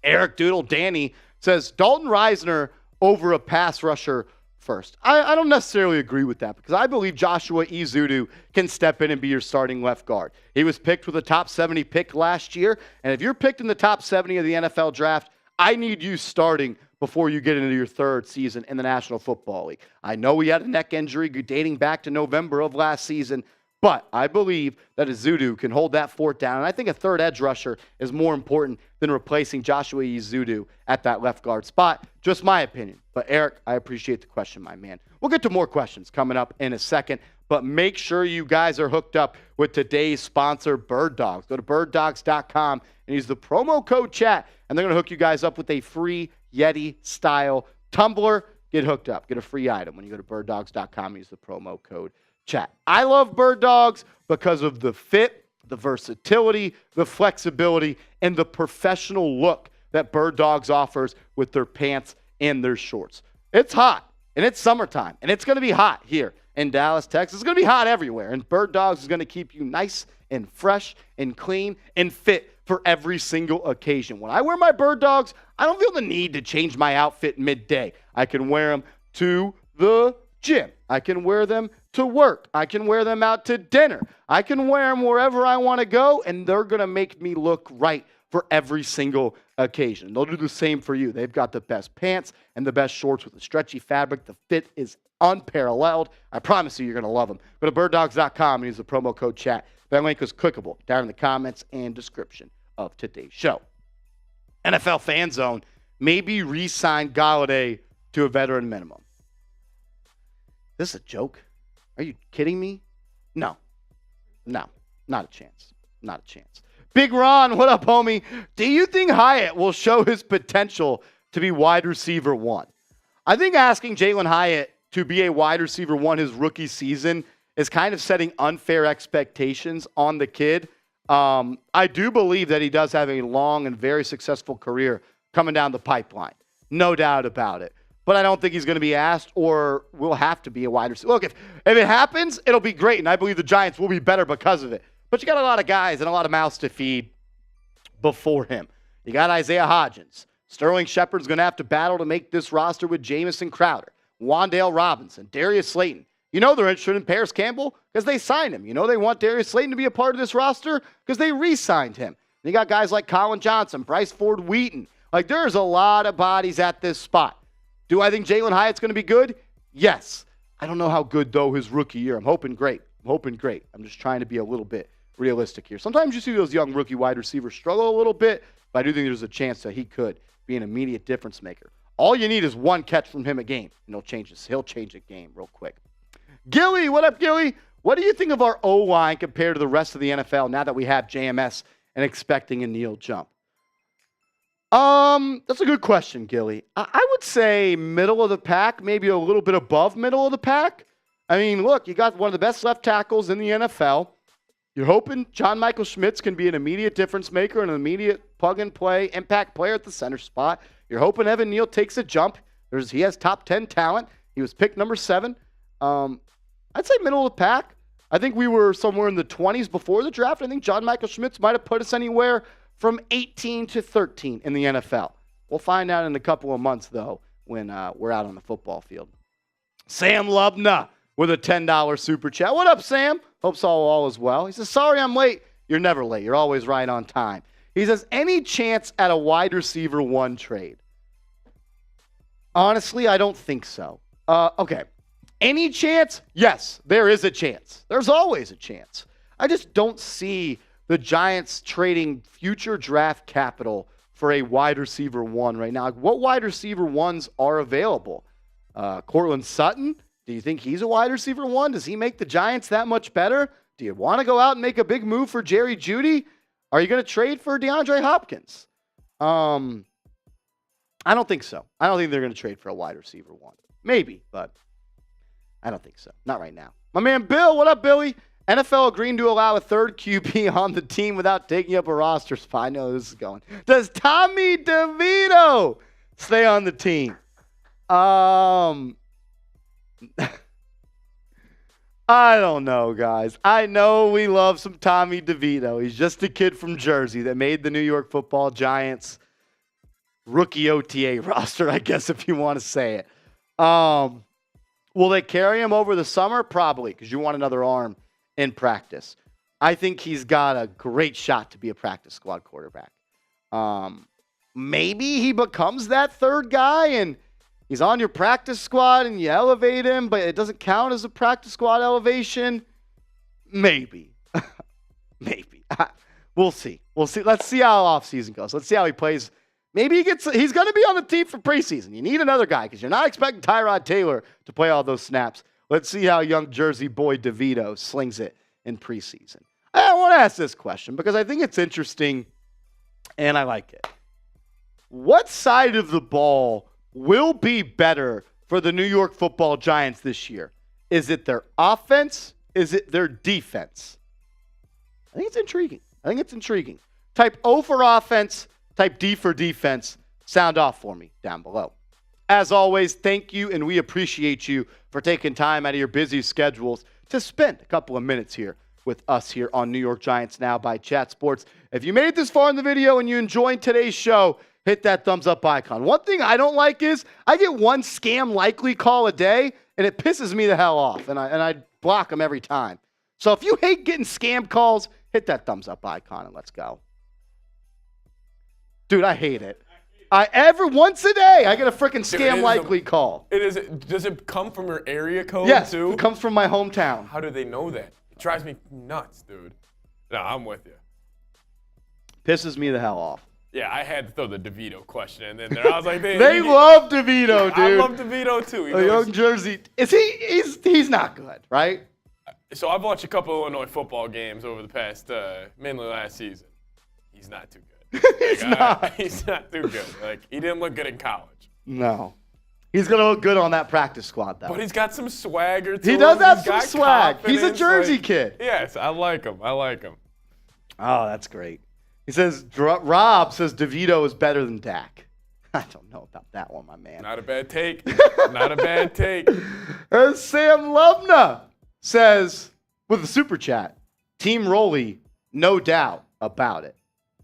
[SPEAKER 1] Eric Doodle Danny says Dalton Reisner over a pass rusher first. I don't necessarily agree with that, because I believe Joshua Ezeudu can step in and be your starting left guard. He was picked with a top 70 pick last year, and if you're picked in the top 70 of the NFL draft, I need you starting before you get into your 3rd season in the National Football League. I know he had a neck injury dating back to November of last season, but I believe that Ezeudu can hold that fort down, and I think a 3rd edge rusher is more important than replacing Joshua Ezeudu at that left guard spot. Just my opinion. But Eric, I appreciate the question, my man. We'll get to more questions coming up in a second. But make sure you guys are hooked up with today's sponsor, Bird Dogs. Go to birddogs.com and use the promo code chat, and they're going to hook you guys up with a free Yeti-style tumbler. Get hooked up. Get a free item when you go to birddogs.com and use the promo code chat. I love Bird Dogs because of the fit, the versatility, the flexibility, and the professional look that Bird Dogs offers with their pants and their shorts. It's hot, and it's summertime, and it's going to be hot here in Dallas, Texas. It's going to be hot everywhere, and Bird Dogs is going to keep you nice and fresh and clean and fit for every single occasion. When I wear my Bird Dogs, I don't feel the need to change my outfit midday. I can wear them to the gym. I can wear them to work. I can wear them out to dinner. I can wear them wherever I want to go, and they're going to make me look right for every single occasion. They'll do the same for you. They've got the best pants and the best shorts with the stretchy fabric. The fit is unparalleled. I promise you, you're going to love them. Go to birddogs.com and use the promo code chat. That link is clickable down in the comments and description of today's show. NFL Fan Zone maybe re-signed Golladay to a veteran minimum. This is a joke? Are you kidding me? No, not a chance. Not a chance. Big Ron, what up, homie? Do you think Hyatt will show his potential to be wide receiver one? I think asking Jalen Hyatt to be a wide receiver one his rookie season is kind of setting unfair expectations on the kid. I do believe that he does have a long and very successful career coming down the pipeline. No doubt about it. But I don't think he's going to be asked or will have to be a wide receiver. Look, if it happens, it'll be great, and I believe the Giants will be better because of it. But you got a lot of guys and a lot of mouths to feed before him. You got Isaiah Hodgins. Sterling Shepard's going to have to battle to make this roster with Jamison Crowder, Wan'Dale Robinson, Darius Slayton. You know they're interested in Paris Campbell because they signed him. You know they want Darius Slayton to be a part of this roster because they re-signed him. You got guys like Colin Johnson, Bryce Ford Wheaton. Like, there's a lot of bodies at this spot. Do I think Jalen Hyatt's going to be good? Yes. I don't know how good, though, his rookie year. I'm hoping great. I'm just trying to be a little bit realistic here. Sometimes you see those young rookie wide receivers struggle a little bit, but I do think there's a chance that he could be an immediate difference maker. All you need is one catch from him a game, and he'll change a game real quick. Gilly, what up, Gilly? What do you think of our O-line compared to the rest of the NFL now that we have JMS and expecting a Neal jump? That's a good question, Gilly. I would say middle of the pack, maybe a little bit above middle of the pack. I mean, look, you got one of the best left tackles in the NFL. You're hoping John Michael Schmitz can be an immediate difference maker, an immediate plug-and-play impact player at the center spot. You're hoping Evan Neal takes a jump. He has top 10 talent. He was picked number 7. I'd say middle of the pack. I think we were somewhere in the 20s before the draft. I think John Michael Schmitz might have put us anywhere from 18 to 13 in the NFL. We'll find out in a couple of months, though, when we're out on the football field. Sam Lubna with a $10 super chat. What up, Sam? Hope all is well. He says, sorry I'm late. You're never late. You're always right on time. He says, any chance at a wide receiver one trade? Honestly, I don't think so. Okay. Any chance? Yes, there is a chance. There's always a chance. I just don't see the Giants trading future draft capital for a wide receiver one right now. Like, what wide receiver ones are available? Cortland Sutton? Do you think he's a wide receiver one? Does he make the Giants that much better? Do you want to go out and make a big move for Jerry Jeudy? Are you going to trade for DeAndre Hopkins? I don't think so. I don't think they're going to trade for a wide receiver one. Maybe, but I don't think so. Not right now. My man Bill, what up, Billy? NFL agreeing to allow a third QB on the team without taking up a roster spot. I know this is going. Does Tommy DeVito stay on the team? I don't know, guys. I know we love some Tommy DeVito. He's just a kid from Jersey that made the New York Football Giants rookie OTA roster, I guess, if you want to say it. Will they carry him over the summer? Probably, because you want another arm in practice. I think he's got a great shot to be a practice squad quarterback. Maybe he becomes that third guy and he's on your practice squad and you elevate him, but it doesn't count as a practice squad elevation. Maybe. Maybe. We'll see. Let's see how offseason goes. Let's see how he plays. Maybe he's going to be on the team for preseason. You need another guy because you're not expecting Tyrod Taylor to play all those snaps Let's see how young Jersey boy DeVito slings it in preseason. I want to ask this question because I think it's interesting and I like it. What side of the ball will be better for the New York Football Giants this year? Is it their offense? Is it their defense? I think it's intriguing. Type O for offense, type D for defense. Sound off for me down below. As always, thank you, and we appreciate you for taking time out of your busy schedules to spend a couple of minutes here with us here on New York Giants Now by Chat Sports. If you made it this far in the video and you enjoyed today's show, hit that thumbs up icon. One thing I don't like is I get one scam likely call a day, and it pisses me the hell off, and I block them every time. So if you hate getting scam calls, hit that thumbs up icon and let's go. Dude, I hate it. Once a day, I get a freaking scam likely call.
[SPEAKER 2] Does it come from your area code
[SPEAKER 1] yes,
[SPEAKER 2] too?
[SPEAKER 1] It comes from my hometown.
[SPEAKER 2] How do they know that? It drives me nuts, dude. No, I'm with you.
[SPEAKER 1] Pisses me the hell off.
[SPEAKER 2] Yeah, I had to throw the DeVito question in there. I was like,
[SPEAKER 1] they love DeVito, dude.
[SPEAKER 2] I love DeVito too.
[SPEAKER 1] Young Jersey. He's not good, right?
[SPEAKER 2] So I've watched a couple of Illinois football games over the past, mainly last season. He's not too good.
[SPEAKER 1] He's not.
[SPEAKER 2] He's not too good. Like, he didn't look good in college.
[SPEAKER 1] No. He's going to look good on that practice squad, though.
[SPEAKER 2] But he's got some swagger to him.
[SPEAKER 1] He does have some
[SPEAKER 2] got
[SPEAKER 1] swag. He's a
[SPEAKER 2] confidence.
[SPEAKER 1] Jersey kid.
[SPEAKER 2] Yes, I like him.
[SPEAKER 1] Oh, that's great. He says, Rob says DeVito is better than Dak. I don't know about that one, my man.
[SPEAKER 2] Not a bad take. Not a bad take.
[SPEAKER 1] Sam Lubna says, with a super chat, Team Rolly, no doubt about it.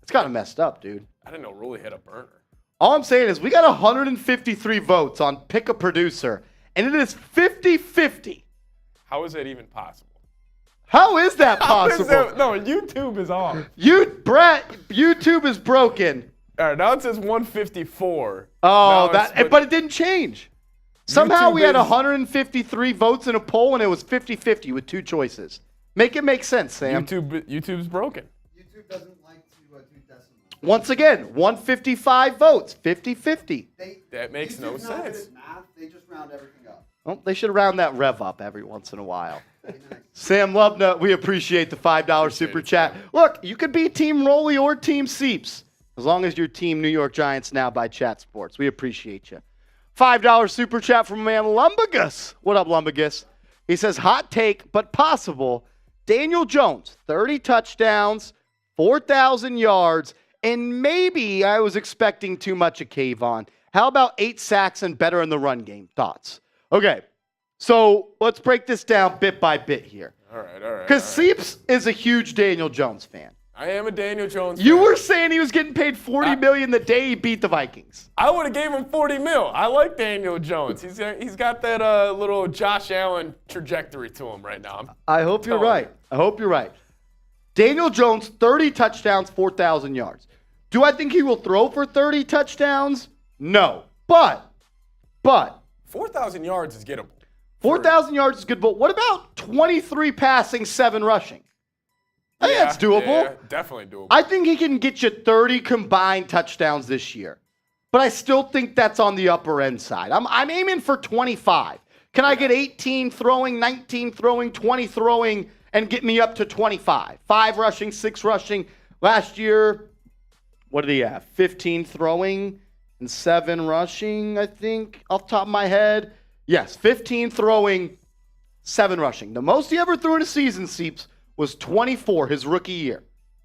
[SPEAKER 1] It's kind of messed up, dude.
[SPEAKER 2] I didn't know Rolly had a burner.
[SPEAKER 1] All I'm saying is we got 153 votes on Pick a Producer, and it is 50-50.
[SPEAKER 2] How is that even possible?
[SPEAKER 1] How is that possible?
[SPEAKER 2] No, YouTube is off.
[SPEAKER 1] Brett, YouTube is broken.
[SPEAKER 2] All right, now it says 154.
[SPEAKER 1] Oh, but it didn't change. Somehow we had 153 votes in a poll, and it was 50-50 with two choices. Make it make sense, Sam.
[SPEAKER 2] YouTube's broken.
[SPEAKER 3] YouTube doesn't like to do decimals.
[SPEAKER 1] Once again, 155 votes, 50-50.
[SPEAKER 2] That makes no sense.
[SPEAKER 3] Not good at math. They just round everything up.
[SPEAKER 1] Well, they should round that rev up every once in a while.
[SPEAKER 3] Very nice.
[SPEAKER 1] Sam Lubna, we appreciate the $5 super chat. Look, you could be Team Rolly or Team Seeps, as long as you're Team New York Giants Now by Chat Sports. We appreciate you. $5 super chat from man Lumbagus. What up, Lumbagus? He says, hot take, but possible. Daniel Jones, 30 touchdowns, 4,000 yards, and maybe I was expecting too much of Kayvon. How about 8 sacks and better in the run game? Thoughts? Okay, so let's break this down bit by bit here.
[SPEAKER 2] All right.
[SPEAKER 1] Because Seeps is a huge Daniel Jones fan.
[SPEAKER 2] I am a Daniel Jones fan.
[SPEAKER 1] You were saying he was getting paid $40 million the day he beat the Vikings.
[SPEAKER 2] I would have gave him $40 million. I like Daniel Jones. He's got that little Josh Allen trajectory to him right now.
[SPEAKER 1] I hope you're right. Daniel Jones, 30 touchdowns, 4,000 yards. Do I think he will throw for 30 touchdowns? No. But
[SPEAKER 2] 4,000 yards is gettable.
[SPEAKER 1] 4,000 yards is good, but what about 23 passing, 7 rushing? I think that's doable.
[SPEAKER 2] Yeah, definitely doable.
[SPEAKER 1] I think he can get you 30 combined touchdowns this year. But I still think that's on the upper end side. I'm aiming for 25. Can I get 18 throwing, 19 throwing, 20 throwing, and get me up to 25? 5 rushing, 6 rushing. Last year, what did he have? 15 throwing and 7 rushing, I think, off the top of my head. Yes, 15 throwing, 7 rushing. The most he ever threw in a season, Seeps, was 24 his rookie year.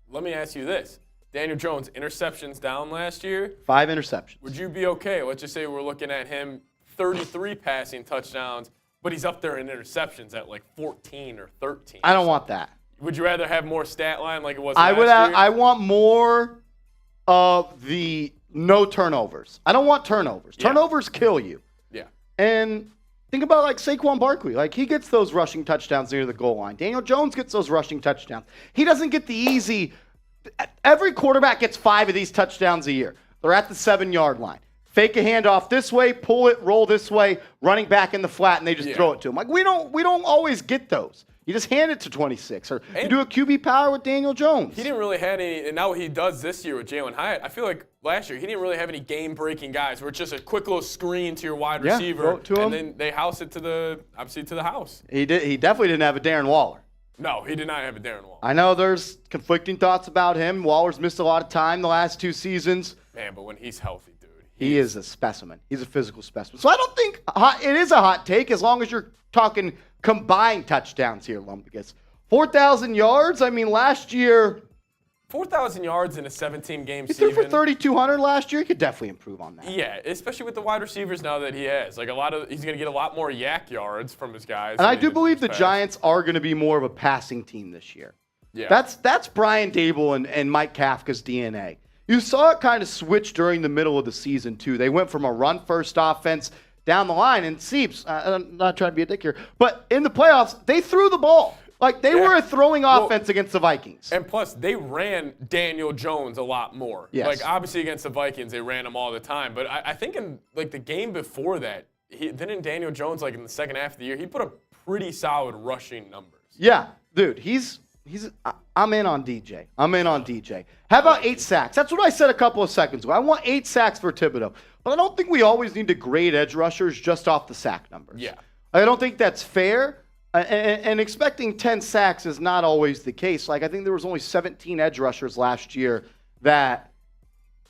[SPEAKER 2] Let me ask you this. Daniel Jones, interceptions down last year.
[SPEAKER 1] 5 interceptions.
[SPEAKER 2] Would you be okay? Let's just say we're looking at him 33 passing touchdowns, but he's up there in interceptions at like 14 or 13.
[SPEAKER 1] I don't want that.
[SPEAKER 2] Would you rather have more stat line like it was last year?
[SPEAKER 1] I want more of the no turnovers. I don't want turnovers.
[SPEAKER 2] Yeah.
[SPEAKER 1] Turnovers kill you.
[SPEAKER 2] Yeah.
[SPEAKER 1] And think about like Saquon Barkley. Like he gets those rushing touchdowns near the goal line. Daniel Jones gets those rushing touchdowns. He doesn't get the easy. Every quarterback gets 5 of these touchdowns a year. They're at the 7-yard line. Fake a handoff this way, pull it, roll this way, running back in the flat, and they just throw it to him. Like we don't always get those. You just hand it to 26. Or you
[SPEAKER 2] And
[SPEAKER 1] do a QB power with Daniel Jones.
[SPEAKER 2] he didn't really have any, and now what he does this year with Jalen Hyatt, I feel like last year he didn't really have any game-breaking guys where it's just a quick little screen to your wide receiver,
[SPEAKER 1] throw it to him.
[SPEAKER 2] and then they house it to the house.
[SPEAKER 1] He definitely didn't have a Darren Waller.
[SPEAKER 2] No, he did not have a Darren Waller.
[SPEAKER 1] I know there's conflicting thoughts about him. Waller's missed a lot of time the last 2 seasons.
[SPEAKER 2] Man, but when he's healthy, dude.
[SPEAKER 1] He is a specimen. He's a physical specimen. So I don't think it is a hot take as long as you're talking combined touchdowns here, Lumpicus. 4,000 yards? I mean, last year
[SPEAKER 2] 4,000 yards in a 17-game
[SPEAKER 1] he
[SPEAKER 2] season.
[SPEAKER 1] threw for 3,200 last year. He could definitely improve on that.
[SPEAKER 2] Yeah, especially with the wide receivers now that he has. Like he's going to get a lot more yak yards from his guys.
[SPEAKER 1] And I do
[SPEAKER 2] than
[SPEAKER 1] believe the
[SPEAKER 2] past.
[SPEAKER 1] Giants are going to be more of a passing team this year.
[SPEAKER 2] Yeah.
[SPEAKER 1] That's Brian Dable and Mike Kafka's DNA. You saw it kind of switch during the middle of the season, too. They went from a run-first offense down the line, and Seeps, I'm not trying to be a dick here, but in the playoffs, they threw the ball. Like, they were a throwing offense against the Vikings.
[SPEAKER 2] And plus, they ran Daniel Jones a lot more.
[SPEAKER 1] Yes.
[SPEAKER 2] Like, obviously against the Vikings, they ran him all the time. But I think in, like, the game before that, didn't Daniel Jones, like, in the second half of the year, he put up pretty solid rushing numbers.
[SPEAKER 1] Yeah, dude, I'm in on DJ. I'm in on DJ. How about 8 sacks? That's what I said a couple of seconds ago. I want 8 sacks for Thibodeau. But I don't think we always need to grade edge rushers just off the sack numbers.
[SPEAKER 2] Yeah.
[SPEAKER 1] I don't think that's fair. And expecting 10 sacks is not always the case. Like, I think there was only 17 edge rushers last year that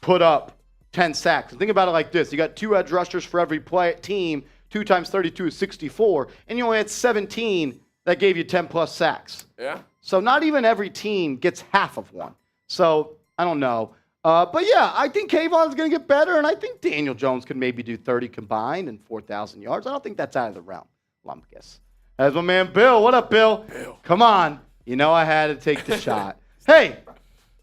[SPEAKER 1] put up 10 sacks. And think about it like this. You got 2 edge rushers for every team. 2 times 32 is 64. And you only had 17 that gave you 10-plus sacks.
[SPEAKER 2] Yeah.
[SPEAKER 1] So not even every team gets half of one. So I don't know. But, yeah, I think Kayvon's going to get better, and I think Daniel Jones could maybe do 30 combined and 4,000 yards. I don't think that's out of the realm, Lumpkus. That's my man Bill. What up, Bill? Come on. You know I had to take the shot. Hey,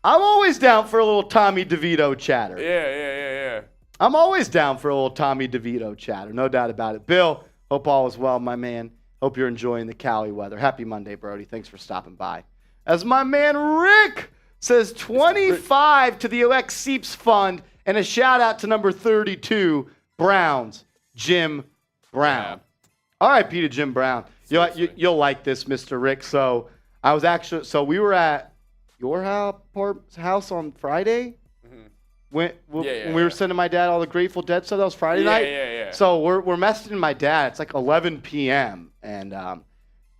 [SPEAKER 1] I'm always down for a little Tommy DeVito chatter.
[SPEAKER 2] Yeah.
[SPEAKER 1] I'm always down for a little Tommy DeVito chatter. No doubt about it. Bill, hope all is well, my man. Hope you're enjoying the Cali weather. Happy Monday, Brody. Thanks for stopping by. As my man Rick says, 25 to the Elect Seeps Fund, and a shout-out to number 32, Browns, Jim Brown. R.I.P. to Jim Brown. You'll like this, Mr. Rick. So we were at your house on Friday. When we were sending my dad all the Grateful Dead stuff. That was Friday night.
[SPEAKER 2] Yeah.
[SPEAKER 1] So we're messaging my dad. It's like 11 p.m. and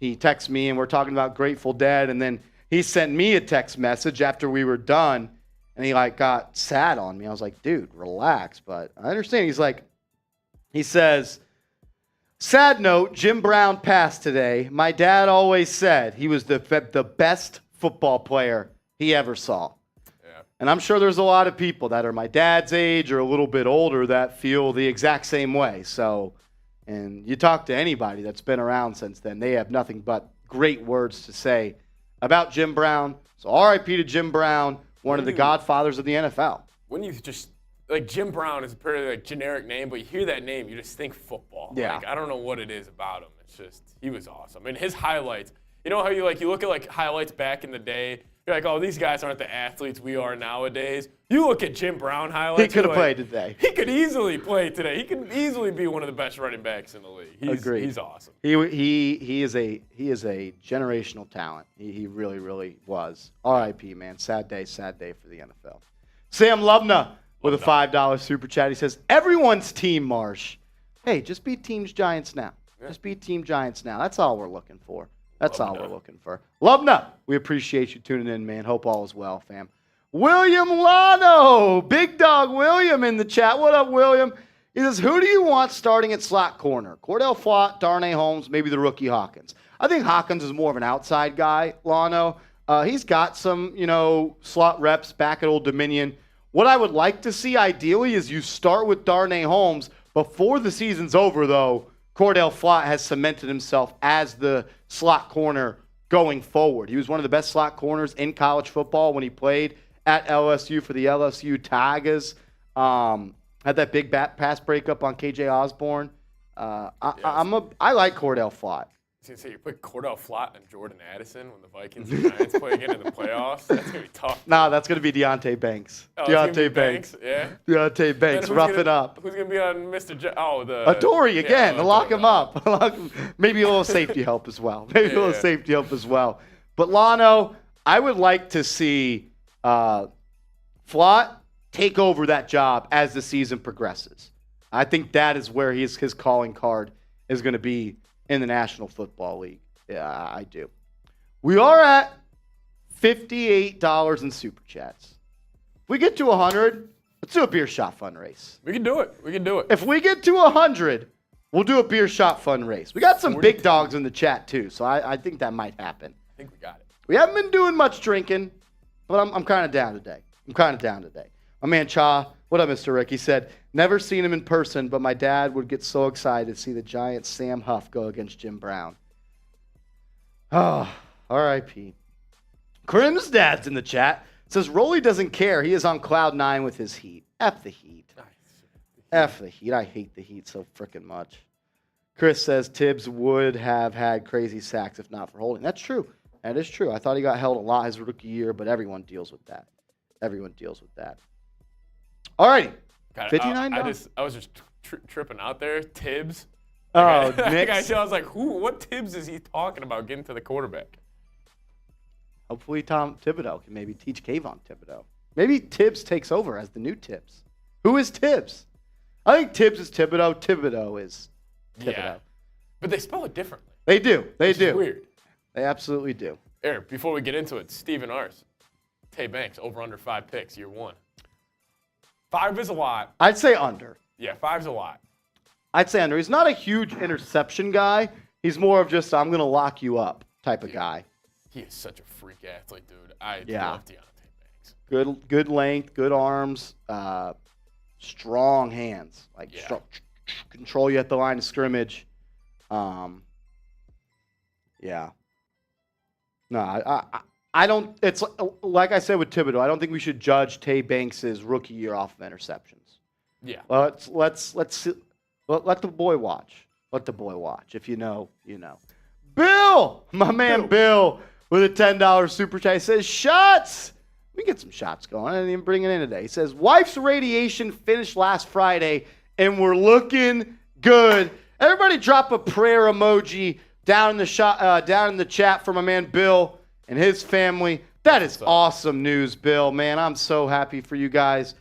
[SPEAKER 1] he texts me and we're talking about Grateful Dead. And then he sent me a text message after we were done, and he got sad on me. I was like, dude, relax. But I understand. He says, sad note, Jim Brown passed today. My dad always said he was the best football player he ever saw.
[SPEAKER 2] Yeah.
[SPEAKER 1] And I'm sure there's a lot of people that are my dad's age or a little bit older that feel the exact same way. So, and you talk to anybody that's been around since then, they have nothing but great words to say about Jim Brown. So R.I.P. to Jim Brown, one of the godfathers of the NFL.
[SPEAKER 2] When you just, Jim Brown is a pretty generic name, but you hear that name, you just think football.
[SPEAKER 1] Yeah.
[SPEAKER 2] I don't know what it is about him. It's just, he was awesome. And his highlights, you know how you look at highlights back in the day, you're like, oh, these guys aren't the athletes we are nowadays. You look at Jim Brown highlights.
[SPEAKER 1] He could have played today.
[SPEAKER 2] He could easily play today. He could easily be one of the best running backs in the league.
[SPEAKER 1] Agreed.
[SPEAKER 2] He's awesome.
[SPEAKER 1] He is a generational talent. He really, really was. R.I.P. man. Sad day for the NFL. Sam Lovna with a $5 super chat. He says, everyone's team, Marsh. Hey, just beat Teams Giants now.
[SPEAKER 2] Yeah.
[SPEAKER 1] Just beat Team Giants now. That's all we're looking for. That's all we're looking for. Lovna, we appreciate you tuning in, man. Hope all is well, fam. William Lano, Big Dog William in the chat. What up, William? He says, who do you want starting at slot corner? Cordell Flott, Darnay Holmes, maybe the rookie Hawkins. I think Hawkins is more of an outside guy, Lano. He's got some, slot reps back at Old Dominion. What I would like to see ideally is you start with Darnay Holmes. Before the season's over, though, Cordell Flott has cemented himself as the slot corner going forward. He was one of the best slot corners in college football when he played at LSU for the LSU Tigers. Had that big pass breakup on KJ Osborne. I like Cordell Flott.
[SPEAKER 2] I was going to say, you put Cordell Flott and Jordan Addison when the Vikings and Giants play again in the playoffs. That's going to be tough.
[SPEAKER 1] Nah, that's going to be Deontay Banks.
[SPEAKER 2] Oh, it's gonna be
[SPEAKER 1] Deontay Banks.
[SPEAKER 2] Yeah.
[SPEAKER 1] Deontay Banks, rough it up.
[SPEAKER 2] Who's going to be on Mr.
[SPEAKER 1] Adoree again, lock him up. Maybe a little safety help as well. Maybe a little safety help as well. But Lano, I would like to see Flott take over that job as the season progresses. I think that is where his calling card is going to be in the National Football League. Yeah, I do. We are at $58 in Super Chats. If we get to 100, let's do a beer shot fun race.
[SPEAKER 2] We can do it.
[SPEAKER 1] If we get to 100, we'll do a beer shot fun race. We got some big dogs in the chat, too, so I think that might happen.
[SPEAKER 2] I think we got it.
[SPEAKER 1] We haven't been doing much drinking, but I'm kind of down today. My man Cha, what up, Mr. Rick? He said, never seen him in person, but my dad would get so excited to see the Giants' Sam Huff go against Jim Brown. Oh, R.I.P. Crim's dad's in the chat. Says, Rolly doesn't care. He is on cloud 9 with his Heat. F the Heat. F the Heat. I hate the Heat so freaking much. Chris says, Tibbs would have had crazy sacks if not for holding. That's true. That is true. I thought he got held a lot his rookie year, but everyone deals with that. All righty.
[SPEAKER 2] $59. I was just tripping out there. Tibbs.
[SPEAKER 1] Oh,
[SPEAKER 2] Knicks. I was like, what Tibbs is he talking about getting to the quarterback?
[SPEAKER 1] Hopefully Tom Thibodeau can maybe teach Kayvon Thibodeau. Maybe Tibbs takes over as the new Tibbs. Who is Tibbs? I think Tibbs is Thibodeau. Thibodeau is Thibodeau.
[SPEAKER 2] Yeah. But they spell it differently.
[SPEAKER 1] They do.
[SPEAKER 2] It's weird.
[SPEAKER 1] They absolutely do.
[SPEAKER 2] Eric, before we get into it, Steven Ars. Tay Banks, over under 5 picks, year 1. 5 is a lot.
[SPEAKER 1] I'd say under.
[SPEAKER 2] Yeah, 5's a lot.
[SPEAKER 1] I'd say under. He's not a huge interception guy. He's more of just, I'm going to lock you up type of guy.
[SPEAKER 2] He is such a freak athlete, dude. I love Deontay Banks.
[SPEAKER 1] Good length, good arms, strong hands. Control you at the line of scrimmage. Yeah. No, I don't. It's like I said with Thibodeau. I don't think we should judge Tay Banks' rookie year off of interceptions.
[SPEAKER 2] Yeah.
[SPEAKER 1] Let's let the boy watch. Let the boy watch. If you know, you know. Bill, my man Bill, with a $10 super chat, he says shots. We get some shots going. I didn't even bring it in today. He says wife's radiation finished last Friday, and we're looking good. Everybody, drop a prayer emoji down in the chat for my man Bill and his family. That is awesome news, Bill. Man, I'm so happy for you guys.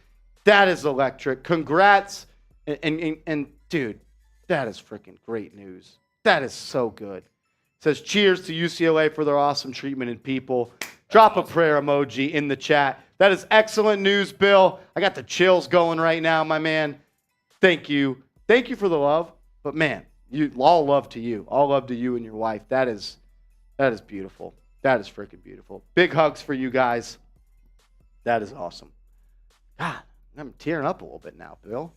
[SPEAKER 1] That is electric. Congrats. And dude, that is freaking great news. That is so good. Says cheers to UCLA for their awesome treatment and people. Drop a prayer emoji in the chat. That is excellent news, Bill. I got the chills going right now, my man. Thank you. Thank you for the love. But man, all love to you. All love to you and your wife. That is beautiful. That is freaking beautiful. Big hugs for you guys. That is awesome. God, I'm tearing up a little bit now, Bill.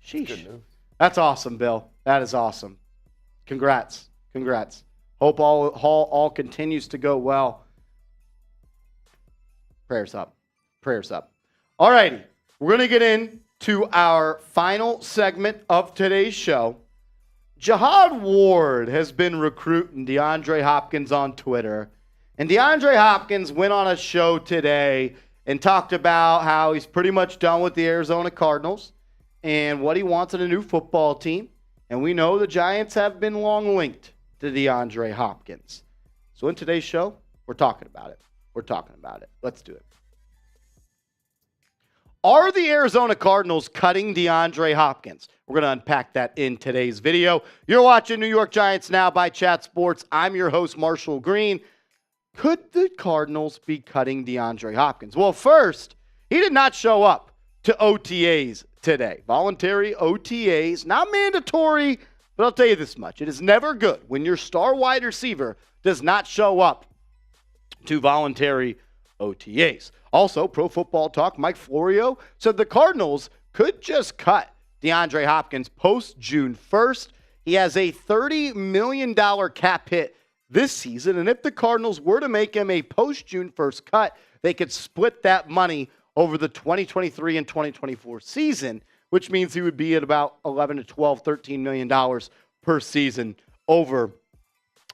[SPEAKER 1] Sheesh.
[SPEAKER 2] Good news.
[SPEAKER 1] That's awesome, Bill. That is awesome. Congrats. Hope all continues to go well. Prayers up. All righty. We're going to get into our final segment of today's show. Jihad Ward has been recruiting DeAndre Hopkins on Twitter. And DeAndre Hopkins went on a show today and talked about how he's pretty much done with the Arizona Cardinals and what he wants in a new football team. And we know the Giants have been long linked to DeAndre Hopkins. So in today's show, we're talking about it. Let's do it. Are the Arizona Cardinals cutting DeAndre Hopkins? We're going to unpack that in today's video. You're watching New York Giants Now by Chat Sports. I'm your host, Marshall Green. Could the Cardinals be cutting DeAndre Hopkins? Well, first, he did not show up to OTAs today. Voluntary OTAs, not mandatory, but I'll tell you this much. It is never good when your star wide receiver does not show up to voluntary OTAs. Also, Pro Football Talk, Mike Florio said the Cardinals could just cut DeAndre Hopkins post-June 1st. He has a $30 million cap hit this season, and if the Cardinals were to make him a post-June 1st cut, they could split that money over the 2023 and 2024 season, which means he would be at about $11 to $12, $13 million per season over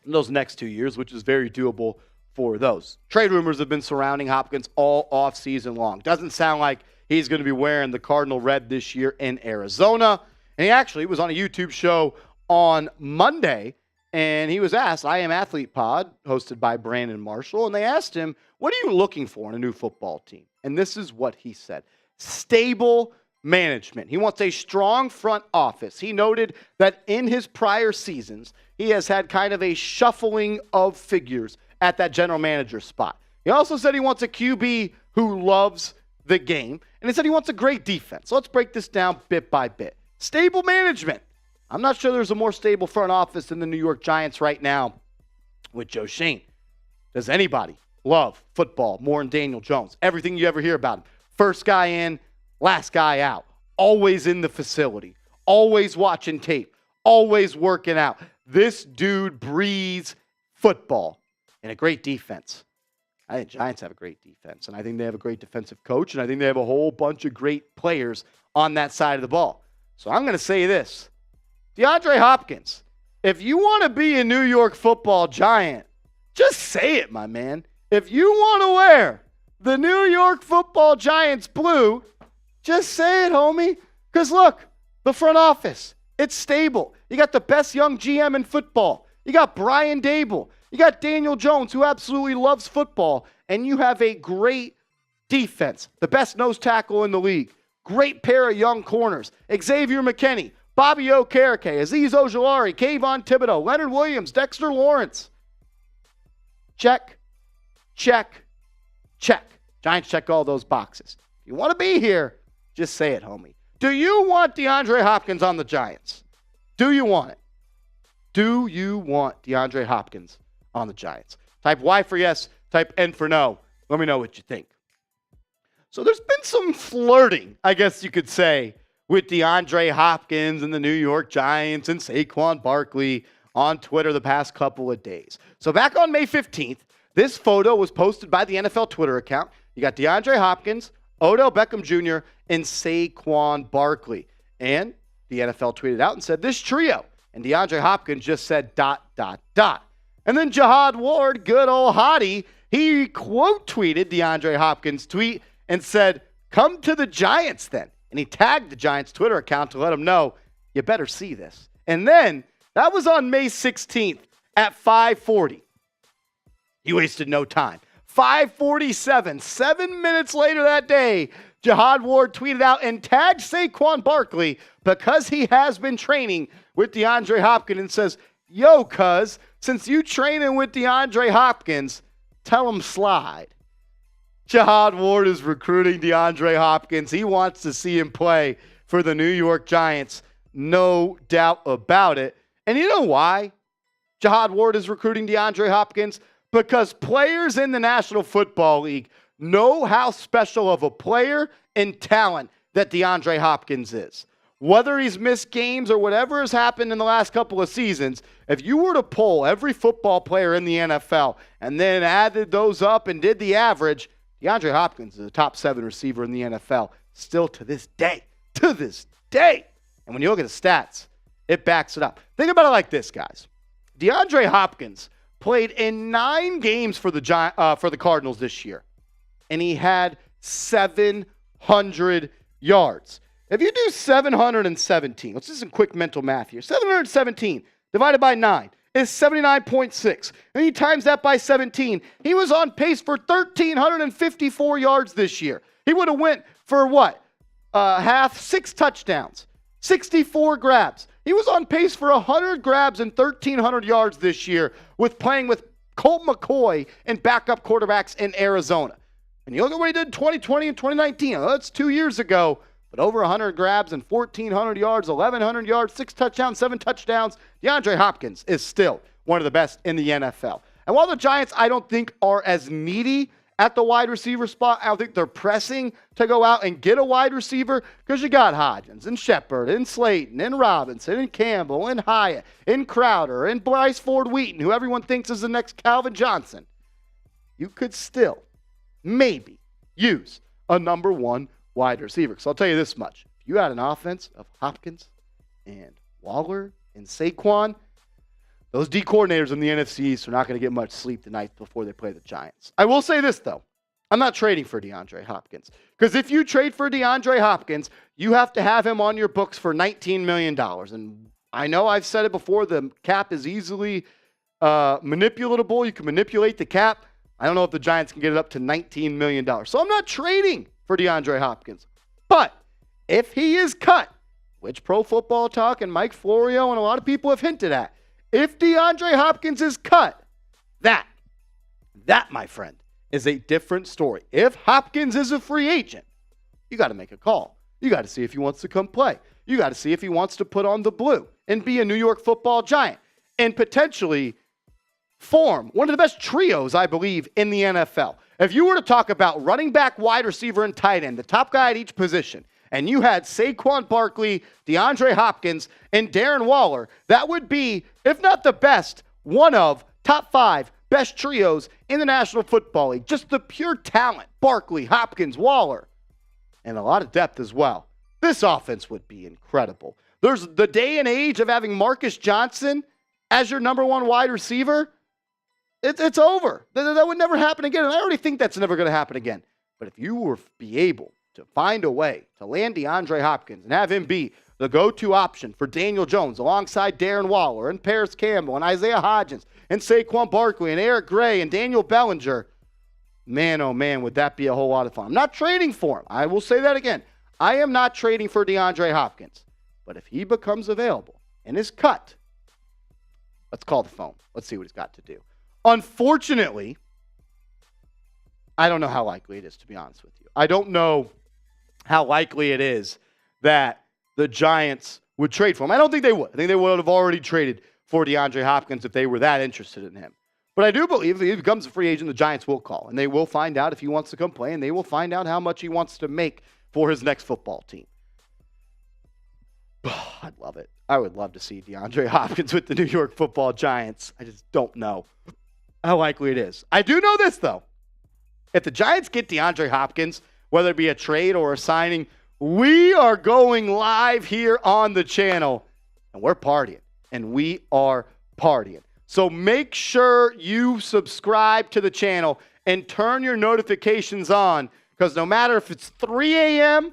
[SPEAKER 1] in those next 2 years, which is very doable for those. Trade rumors have been surrounding Hopkins all offseason long. Doesn't sound like he's going to be wearing the Cardinal red this year in Arizona. And he actually was on a YouTube show on Monday, and he was asked, I Am Athlete Pod, hosted by Brandon Marshall, and they asked him, what are you looking for in a new football team? And this is what he said. Stable management. He wants a strong front office. He noted that in his prior seasons, he has had kind of a shuffling of figures at that general manager spot. He also said he wants a QB who loves the game, and he said he wants a great defense. So let's break this down bit by bit. Stable management. I'm not sure there's a more stable front office than the New York Giants right now with Joe Schoen. Does anybody love football more than Daniel Jones? Everything you ever hear about him. First guy in, last guy out. Always in the facility. Always watching tape. Always working out. This dude breathes football and a great defense. I think Giants have a great defense, and I think they have a great defensive coach, and I think they have a whole bunch of great players on that side of the ball. So I'm going to say this. DeAndre Hopkins, if you want to be a New York football Giant, just say it, my man. If you want to wear the New York football Giants blue, just say it, homie. Because look, the front office, it's stable. You got the best young GM in football. You got Brian Dable. You got Daniel Jones, who absolutely loves football. And you have a great defense, the best nose tackle in the league. Great pair of young corners. Xavier McKinney, Bobby Okereke, Azeez Ojulari, Kayvon Thibodeau, Leonard Williams, Dexter Lawrence. Check, check, check. Giants check all those boxes. If you want to be here, just say it, homie. Do you want DeAndre Hopkins on the Giants? Do you want it? Do you want DeAndre Hopkins on the Giants? Type Y for yes, type N for no. Let me know what you think. So there's been some flirting, I guess you could say, with DeAndre Hopkins and the New York Giants and Saquon Barkley on Twitter the past couple of days. So back on May 15th, this photo was posted by the NFL Twitter account. You got DeAndre Hopkins, Odell Beckham Jr., and Saquon Barkley. And the NFL tweeted out and said, this trio. And DeAndre Hopkins just said ... And then Jihad Ward, good old hottie, he quote tweeted DeAndre Hopkins' tweet and said, come to the Giants then. And he tagged the Giants Twitter account to let them know, you better see this. And then that was on May 16th at 5:40. He wasted no time. 5:47, 7 minutes later that day, Jihad Ward tweeted out and tagged Saquon Barkley because he has been training with DeAndre Hopkins and says, yo, cuz, since you training with DeAndre Hopkins, tell him slide. Jihad Ward is recruiting DeAndre Hopkins. He wants to see him play for the New York Giants. No doubt about it. And you know why Jihad Ward is recruiting DeAndre Hopkins? Because players in the National Football League know how special of a player and talent that DeAndre Hopkins is. Whether he's missed games or whatever has happened in the last couple of seasons, if you were to poll every football player in the NFL and then added those up and did the average, DeAndre Hopkins is a top 7 receiver in the NFL still to this day. To this day. And when you look at the stats, it backs it up. Think about it like this, guys. DeAndre Hopkins played in 9 games for the Cardinals this year, and he had 700 yards. If you do 717, let's do some quick mental math here. 717 divided by 9 is 79.6. And you times that by 17, he was on pace for 1,354 yards this year. He would have went for what? 6 touchdowns, 64 grabs. He was on pace for 100 grabs and 1,300 yards this year with playing with Colt McCoy and backup quarterbacks in Arizona. And you look at what he did in 2020 and 2019. Well, that's 2 years ago, but over 100 grabs and 1,400 yards, 1,100 yards, 6 touchdowns, 7 touchdowns. DeAndre Hopkins is still one of the best in the NFL. And while the Giants, I don't think, are as needy at the wide receiver spot, I don't think they're pressing to go out and get a wide receiver because you got Hodgins and Shepard and Slayton and Robinson and Campbell and Hyatt and Crowder and Bryce Ford Wheaton, who everyone thinks is the next Calvin Johnson. You could still maybe use a number 1 wide receiver. So I'll tell you this much. If you had an offense of Hopkins and Waller and Saquon, those D coordinators in the NFC East are not going to get much sleep tonight before they play the Giants. I will say this, though. I'm not trading for DeAndre Hopkins. Because if you trade for DeAndre Hopkins, you have to have him on your books for $19 million. And I know I've said it before, the cap is easily manipulatable. You can manipulate the cap. I don't know if the Giants can get it up to $19 million. So I'm not trading for DeAndre Hopkins. But if he is cut, which Pro Football Talk and Mike Florio and a lot of people have hinted at, if DeAndre Hopkins is cut, that, my friend, is a different story. If Hopkins is a free agent, you got to make a call. You got to see if he wants to come play. You got to see if he wants to put on the blue and be a New York Football Giant and potentially form one of the best trios, I believe, in the NFL. If you were to talk about running back, wide receiver, and tight end, the top guy at each position, and you had Saquon Barkley, DeAndre Hopkins, and Darren Waller, that would be, if not the best, one of top 5 best trios in the National Football League. Just the pure talent, Barkley, Hopkins, Waller, and a lot of depth as well. This offense would be incredible. There's the day and age of having Marcus Johnson as your number 1 wide receiver. It's over. That would never happen again, and I already think that's never going to happen again. But if you were be able to find a way to land DeAndre Hopkins and have him be the go-to option for Daniel Jones alongside Darren Waller and Paris Campbell and Isaiah Hodgins and Saquon Barkley and Eric Gray and Daniel Bellinger, man, oh man, would that be a whole lot of fun. I'm not trading for him. I will say that again. I am not trading for DeAndre Hopkins. But if he becomes available and is cut, let's call the phone. Let's see what he's got to do. Unfortunately, I don't know how likely it is, to be honest with you. I don't know how likely it is that the Giants would trade for him. I don't think they would. I think they would have already traded for DeAndre Hopkins if they were that interested in him. But I do believe if he becomes a free agent, the Giants will call, and they will find out if he wants to come play, and they will find out how much he wants to make for his next football team. I'd love it. I would love to see DeAndre Hopkins with the New York Football Giants. I just don't know how likely it is. I do know this, though. If the Giants get DeAndre Hopkins, whether it be a trade or a signing, we are going live here on the channel, and we're partying, and we are partying. So make sure you subscribe to the channel and turn your notifications on, because no matter if it's 3 a.m.,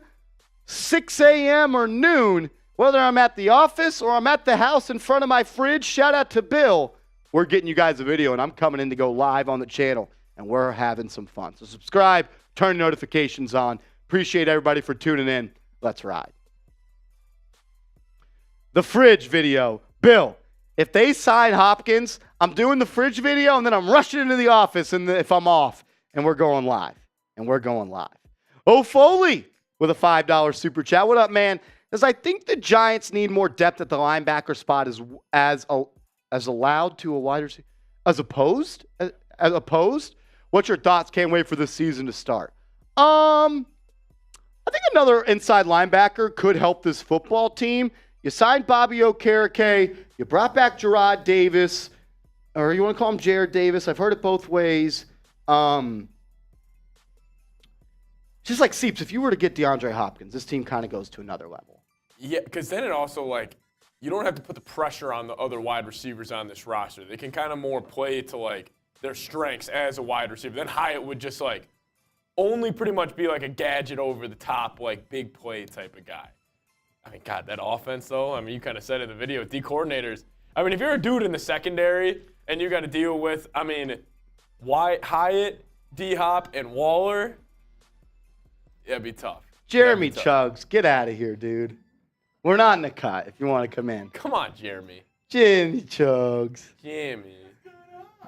[SPEAKER 1] 6 a.m., or noon, whether I'm at the office or I'm at the house in front of my fridge, shout out to Bill, we're getting you guys a video, and I'm coming in to go live on the channel, and we're having some fun. So subscribe, turn notifications on. Appreciate everybody for tuning in. Let's ride. The fridge video. Bill, if they sign Hopkins, I'm doing the fridge video, and then I'm rushing into the office if I'm off, and we're going live. And we're going live. Oh, Foley with a $5 super chat. What up, man? Because I think the Giants need more depth at the linebacker spot as allowed to a wide receiver. As opposed? What's your thoughts? Can't wait for this season to start. I think another inside linebacker could help this football team. You signed Bobby Okereke. You brought back Jihad Davis. Or you want to call him Jared Davis. I've heard it both ways. Just like Seeps, if you were to get DeAndre Hopkins, this team kind of goes to another level.
[SPEAKER 2] Yeah, because then it also, like, you don't have to put the pressure on the other wide receivers on this roster. They can kind of more play to, like, their strengths as a wide receiver. Then Hyatt would just, like, only pretty much be like a gadget over the top, like, big play type of guy. I mean, God, that offense, though, I mean, you kind of said in the video, D coordinators. I mean, if you're a dude in the secondary and you got to deal with, I mean, Hyatt, D-Hop, and Waller, it'd be tough.
[SPEAKER 1] Jeremy Chuggs, get out of here, dude. We're not in the cut if you want to come in.
[SPEAKER 2] Come on, Jeremy.
[SPEAKER 1] Jimmy Chuggs.
[SPEAKER 2] Jimmy.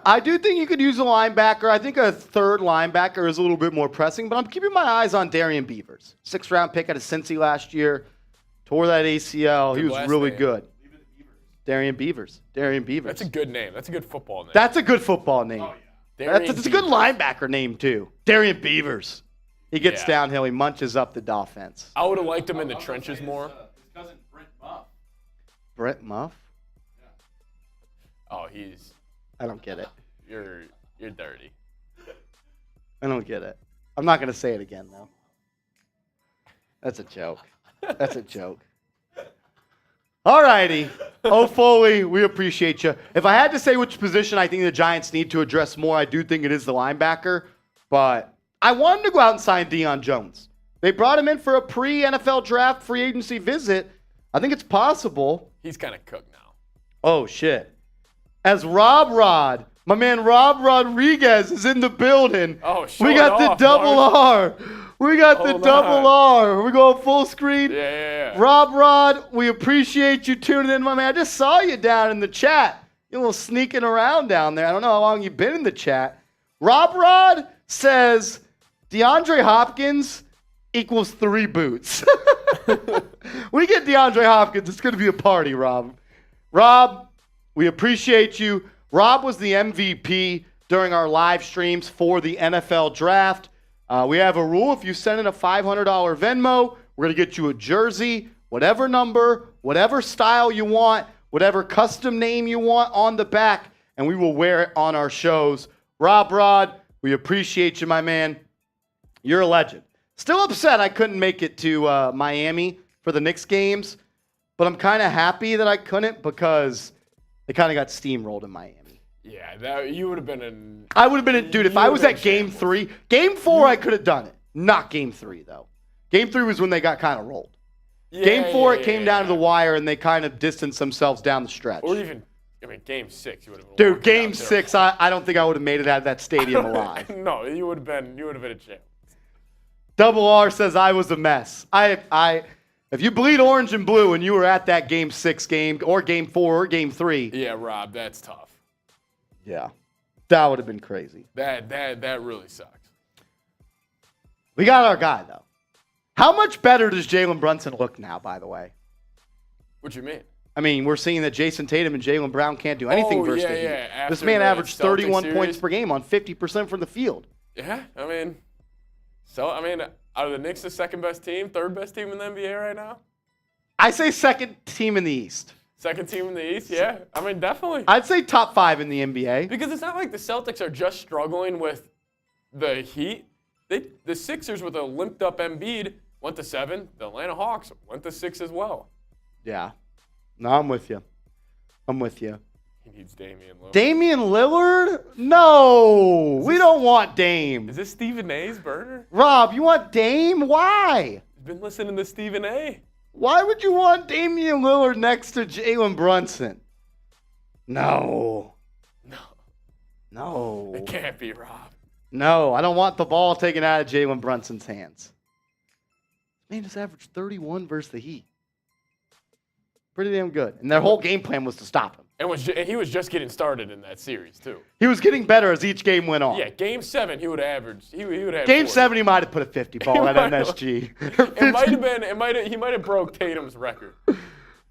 [SPEAKER 1] I do think you could use a linebacker. I think a third linebacker is a little bit more pressing, but I'm keeping my eyes on Darian Beavers. 6th-round pick out of Cincy last year. Tore that ACL. He was really good. Darian Beavers.
[SPEAKER 2] That's a good name. That's a good football name.
[SPEAKER 1] That's a good football name.
[SPEAKER 2] Oh, yeah.
[SPEAKER 1] That's a good linebacker name, too. Darian Beavers. He gets downhill. He munches up the offense.
[SPEAKER 2] I would have liked him in the trenches more.
[SPEAKER 3] His cousin, Brent Muff.
[SPEAKER 1] Brent Muff?
[SPEAKER 3] Yeah.
[SPEAKER 2] Oh,
[SPEAKER 1] I don't get it.
[SPEAKER 2] You're dirty.
[SPEAKER 1] I don't get it. I'm not going to say it again, though. That's a joke. That's a joke. All righty. Oh, Foley, we appreciate you. If I had to say which position I think the Giants need to address more, I do think it is the linebacker. But I want him to go out and sign Deion Jones. They brought him in for a pre-NFL draft free agency visit. I think it's possible.
[SPEAKER 2] He's kind of cooked now.
[SPEAKER 1] Oh, shit. As Rob Rod, my man Rob Rodriguez is in the building.
[SPEAKER 2] Oh,
[SPEAKER 1] we got the double R. We got the double R. We going full screen.
[SPEAKER 2] Yeah.
[SPEAKER 1] Rob Rod, we appreciate you tuning in, my man. I just saw you down in the chat. You're a little sneaking around down there. I don't know how long you've been in the chat. Rob Rod says DeAndre Hopkins equals 3 boots. We get DeAndre Hopkins, it's going to be a party, Rob. Rob, we appreciate you. Rob was the MVP during our live streams for the NFL draft. We have a rule. If you send in a $500 Venmo, we're going to get you a jersey, whatever number, whatever style you want, whatever custom name you want on the back, and we will wear it on our shows. Rob Rod, we appreciate you, my man. You're a legend. Still upset I couldn't make it to Miami for the Knicks games, but I'm kind of happy that I couldn't because they kind of got steamrolled in Miami.
[SPEAKER 2] Yeah, you would have been
[SPEAKER 1] I would have been dude, if I was at game 3, game 4 I could have done it. Not game 3 though. Game 3 was when they got kind of rolled. Game 4 it came down to the wire and they kind of distanced themselves down the stretch.
[SPEAKER 2] Or even game 6 you would have been.
[SPEAKER 1] Dude, game 6 I don't think I would have made it out of that stadium alive.
[SPEAKER 2] No, you would have been a champ.
[SPEAKER 1] Double R says I was a mess. If you bleed orange and blue and you were at that game 6 game or game 4 or game 3.
[SPEAKER 2] Yeah, Rob, that's tough.
[SPEAKER 1] Yeah. That would have been crazy.
[SPEAKER 2] That really sucks.
[SPEAKER 1] We got our guy, though. How much better does Jalen Brunson look now, by the way?
[SPEAKER 2] What you mean?
[SPEAKER 1] I mean, we're seeing that Jason Tatum and Jaylen Brown can't do anything versus the Heat.
[SPEAKER 2] After
[SPEAKER 1] This man
[SPEAKER 2] the
[SPEAKER 1] averaged
[SPEAKER 2] Celtics
[SPEAKER 1] 31
[SPEAKER 2] series.
[SPEAKER 1] points per game on 50% from the field.
[SPEAKER 2] Yeah, I mean, out of the Knicks, the second best team, third best team in the NBA right now?
[SPEAKER 1] I say second team in the East.
[SPEAKER 2] Second team in the East, yeah. I mean, definitely.
[SPEAKER 1] I'd say top 5 in the NBA.
[SPEAKER 2] Because it's not like the Celtics are just struggling with the Heat. The Sixers with a limped up Embiid went to 7. The Atlanta Hawks went to 6 as well.
[SPEAKER 1] Yeah. No, I'm with you.
[SPEAKER 2] He needs Damian Lillard.
[SPEAKER 1] Damian Lillard? No. We don't want Dame.
[SPEAKER 2] Is this Stephen A's burner?
[SPEAKER 1] Rob, you want Dame? Why?
[SPEAKER 2] He's been listening to Stephen A.
[SPEAKER 1] Why would you want Damian Lillard next to Jalen Brunson? No.
[SPEAKER 2] It can't be, Rob.
[SPEAKER 1] No, I don't want the ball taken out of Jalen Brunson's hands. Man just averaged 31 versus the Heat. Pretty damn good. And their whole game plan was to stop him.
[SPEAKER 2] And he was just getting started in that series, too.
[SPEAKER 1] He was getting better as each game went on.
[SPEAKER 2] Yeah, game 7, he would have averaged. He would have.
[SPEAKER 1] Game
[SPEAKER 2] 40.
[SPEAKER 1] 7, he might have put a 50 ball at MSG.
[SPEAKER 2] It might have been. He might have broke Tatum's record.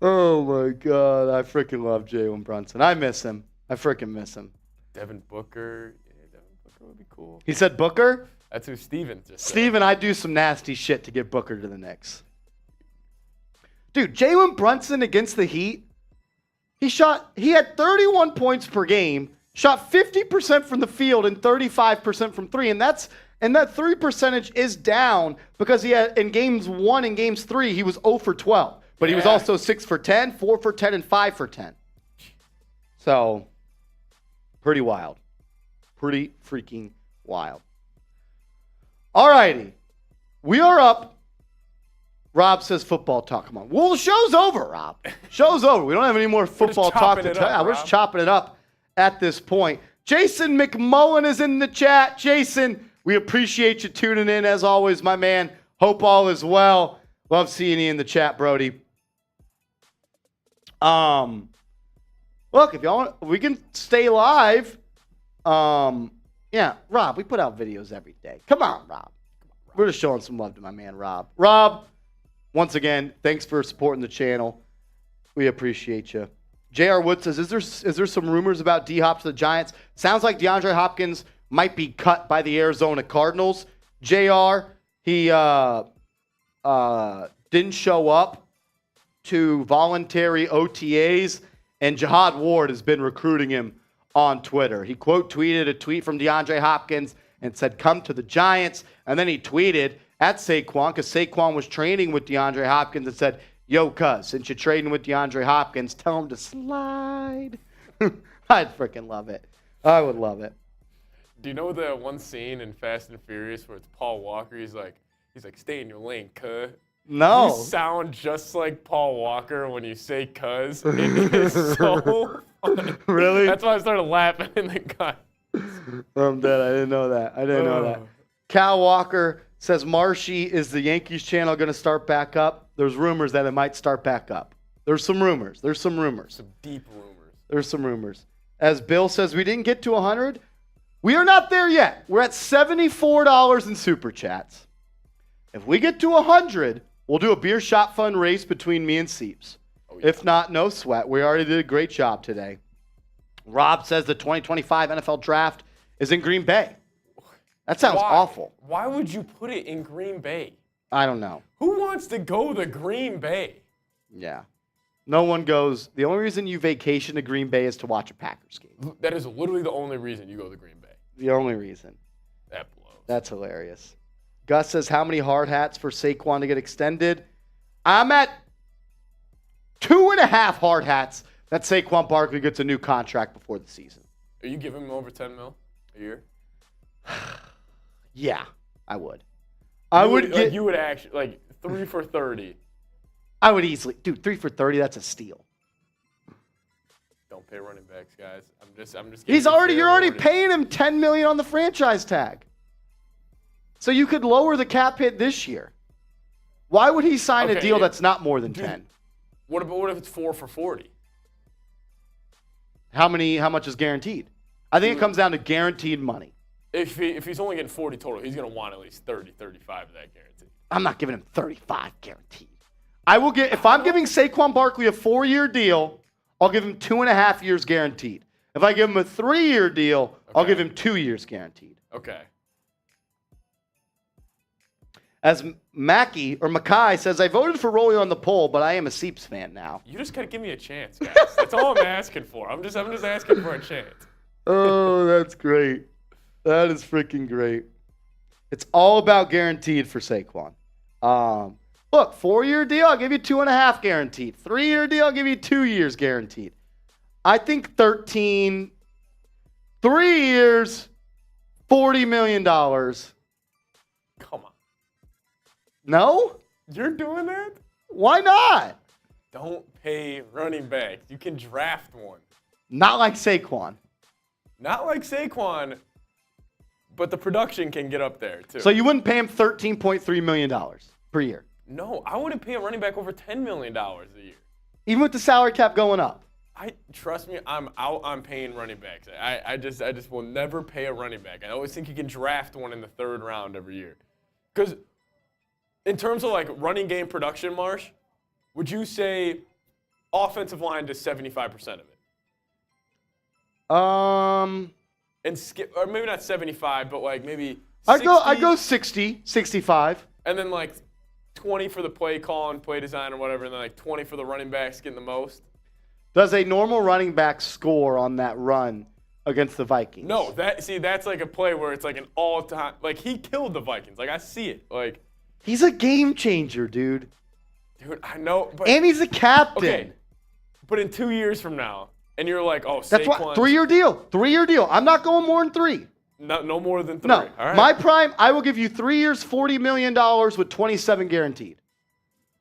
[SPEAKER 1] Oh my God, I freaking love Jalen Brunson. I miss him. I freaking miss him.
[SPEAKER 2] Devin Booker. Yeah, Devin Booker would be cool.
[SPEAKER 1] He said Booker?
[SPEAKER 2] That's who Steven just said.
[SPEAKER 1] Steven, I'd do some nasty shit to get Booker to the Knicks. Dude, Jalen Brunson against the Heat, he had 31 points per game, shot 50% from the field and 35% from 3, and that 3 percentage is down because he had in games 1 and games 3 he was 0 for 12, but he was also 6 for 10, 4 for 10, and 5 for 10. So, pretty wild. Pretty freaking wild. All righty. We are up. Rob says football talk. Come on. Well, the show's over, Rob. Show's over. We don't have any more football talk to tell. We're just chopping it up at this point. Jason McMullen is in the chat. Jason, we appreciate you tuning in as always, my man. Hope all is well. Love seeing you in the chat, Brody. Look, if y'all want, we can stay live. Yeah, Rob, we put out videos every day. Come on, Rob. We're just showing some love to my man, Rob. Rob, once again, thanks for supporting the channel. We appreciate you. J.R. Wood says, is there some rumors about D-Hop to the Giants? Sounds like DeAndre Hopkins might be cut by the Arizona Cardinals. J.R., he didn't show up to voluntary OTAs, and Jihad Ward has been recruiting him on Twitter. He quote tweeted a tweet from DeAndre Hopkins and said, come to the Giants. And then he tweeted at Saquon, because Saquon was training with DeAndre Hopkins, and said, Yo, cuz, since you're trading with DeAndre Hopkins, tell him to slide. I'd freaking love it. I would love it.
[SPEAKER 2] Do you know the one scene in Fast and Furious where it's Paul Walker? He's like, stay in your lane, cuz.
[SPEAKER 1] No.
[SPEAKER 2] You sound just like Paul Walker when you say cuz. It is so funny.
[SPEAKER 1] Really?
[SPEAKER 2] That's why I started laughing in the gut.
[SPEAKER 1] I'm dead. I didn't know that. I didn't know that. Cal Walker says Marshy, is the Yankees channel going to start back up? There's rumors that it might start back up. There's some rumors. Some
[SPEAKER 2] deep rumors.
[SPEAKER 1] There's some rumors. As Bill says, we didn't get to 100. We are not there yet. We're at $74 in Super Chats. If we get to 100, we'll do a beer shot fund race between me and Seeps. Oh, yeah. If not, no sweat. We already did a great job today. Rob says the 2025 NFL Draft is in Green Bay. That sounds awful.
[SPEAKER 2] Why would you put it in Green Bay?
[SPEAKER 1] I don't know.
[SPEAKER 2] Who wants to go to Green Bay?
[SPEAKER 1] Yeah. No one goes. The only reason you vacation to Green Bay is to watch a Packers game.
[SPEAKER 2] That is literally the only reason you go to Green Bay.
[SPEAKER 1] The only reason.
[SPEAKER 2] That blows.
[SPEAKER 1] That's hilarious. Gus says, how many hard hats for Saquon to get extended? I'm at 2.5 hard hats that Saquon Barkley gets a new contract before the season.
[SPEAKER 2] Are you giving him over $10 million a year?
[SPEAKER 1] Yeah, I would.
[SPEAKER 2] You would actually, like, 3 for 30.
[SPEAKER 1] I would easily. Dude, 3 for 30, that's a steal.
[SPEAKER 2] Don't pay running backs, guys. I'm just
[SPEAKER 1] You're already paying him $10 million on the franchise tag. So you could lower the cap hit this year. Why would he sign a deal that's not more than 10?
[SPEAKER 2] What if it's 4 for 40?
[SPEAKER 1] How much is guaranteed? I think it comes down to guaranteed money.
[SPEAKER 2] If he's only getting 40 total, he's going to want at least 30, 35 of that guaranteed.
[SPEAKER 1] I'm not giving him 35 guaranteed. If I'm giving Saquon Barkley a 4-year deal, I'll give him 2.5 years guaranteed. If I give him a 3-year deal, I'll give him 2 years guaranteed.
[SPEAKER 2] Okay.
[SPEAKER 1] As Mackay says, I voted for Rolly on the poll, but I am a Seeps fan now.
[SPEAKER 2] You just gotta give me a chance, guys. That's all I'm asking for. I'm just asking for a chance.
[SPEAKER 1] Oh, that's great. That is freaking great. It's all about guaranteed for Saquon. Look, 4-year deal, I'll give you 2.5 guaranteed. 3-year deal, I'll give you 2 years guaranteed. I think 3 years, $40 million.
[SPEAKER 2] Come on.
[SPEAKER 1] No?
[SPEAKER 2] You're doing that?
[SPEAKER 1] Why not?
[SPEAKER 2] Don't pay running backs. You can draft one.
[SPEAKER 1] Not like Saquon.
[SPEAKER 2] Not like Saquon, but the production can get up there, too.
[SPEAKER 1] So you wouldn't pay him $13.3 million per year?
[SPEAKER 2] No, I wouldn't pay a running back over $10 million a year.
[SPEAKER 1] Even with the salary cap going up?
[SPEAKER 2] Trust me, I'm out on paying running backs. I just will never pay a running back. I always think you can draft one in the 3rd round every year. Because in terms of like running game production, Marsh, would you say offensive line does 75% of it? And skip, or maybe not 75, but like maybe 60.
[SPEAKER 1] I go 60, 65.
[SPEAKER 2] And then like 20 for the play call and play design or whatever, and then like 20 for the running backs getting the most.
[SPEAKER 1] Does a normal running back score on that run against the Vikings?
[SPEAKER 2] No, that's like a play where it's like an all-time, like he killed the Vikings. Like I see it. Like
[SPEAKER 1] he's a game changer, dude.
[SPEAKER 2] Dude, I know, but
[SPEAKER 1] and he's a captain.
[SPEAKER 2] Okay, but in 2 years from now, and you're like, oh,
[SPEAKER 1] that's why 3-year deal. 3-year deal. I'm not going more than 3.
[SPEAKER 2] No more than 3.
[SPEAKER 1] No,
[SPEAKER 2] all right.
[SPEAKER 1] My prime, I will give you 3 years, $40 million with 27 guaranteed.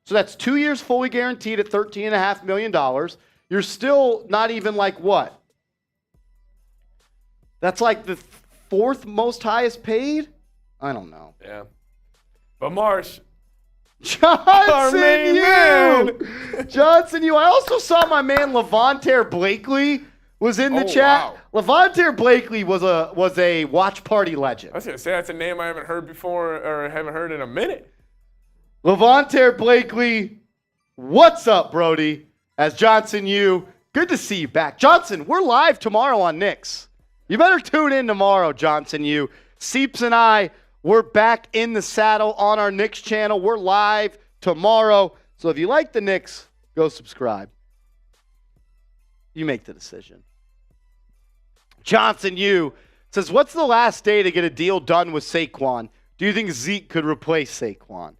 [SPEAKER 1] So that's 2 years fully guaranteed at $13.5 million. You're still not even like what? That's like the 4th most highest paid? I don't know.
[SPEAKER 2] Yeah. But Marsh.
[SPEAKER 1] Johnson, you. I also saw my man Levante Blakely was in the chat. Wow. Levante Blakely was a watch party legend.
[SPEAKER 2] I was going to say that's a name I haven't heard before or haven't heard in a minute.
[SPEAKER 1] Levante Blakely, what's up, Brody? As Johnson, good to see you back. Johnson, we're live tomorrow on Knicks. You better tune in tomorrow, Johnson, Seeps and I, we're back in the saddle on our Knicks channel. We're live tomorrow. So if you like the Knicks, go subscribe. You make the decision. Johnson, says, what's the last day to get a deal done with Saquon? Do you think Zeke could replace Saquon?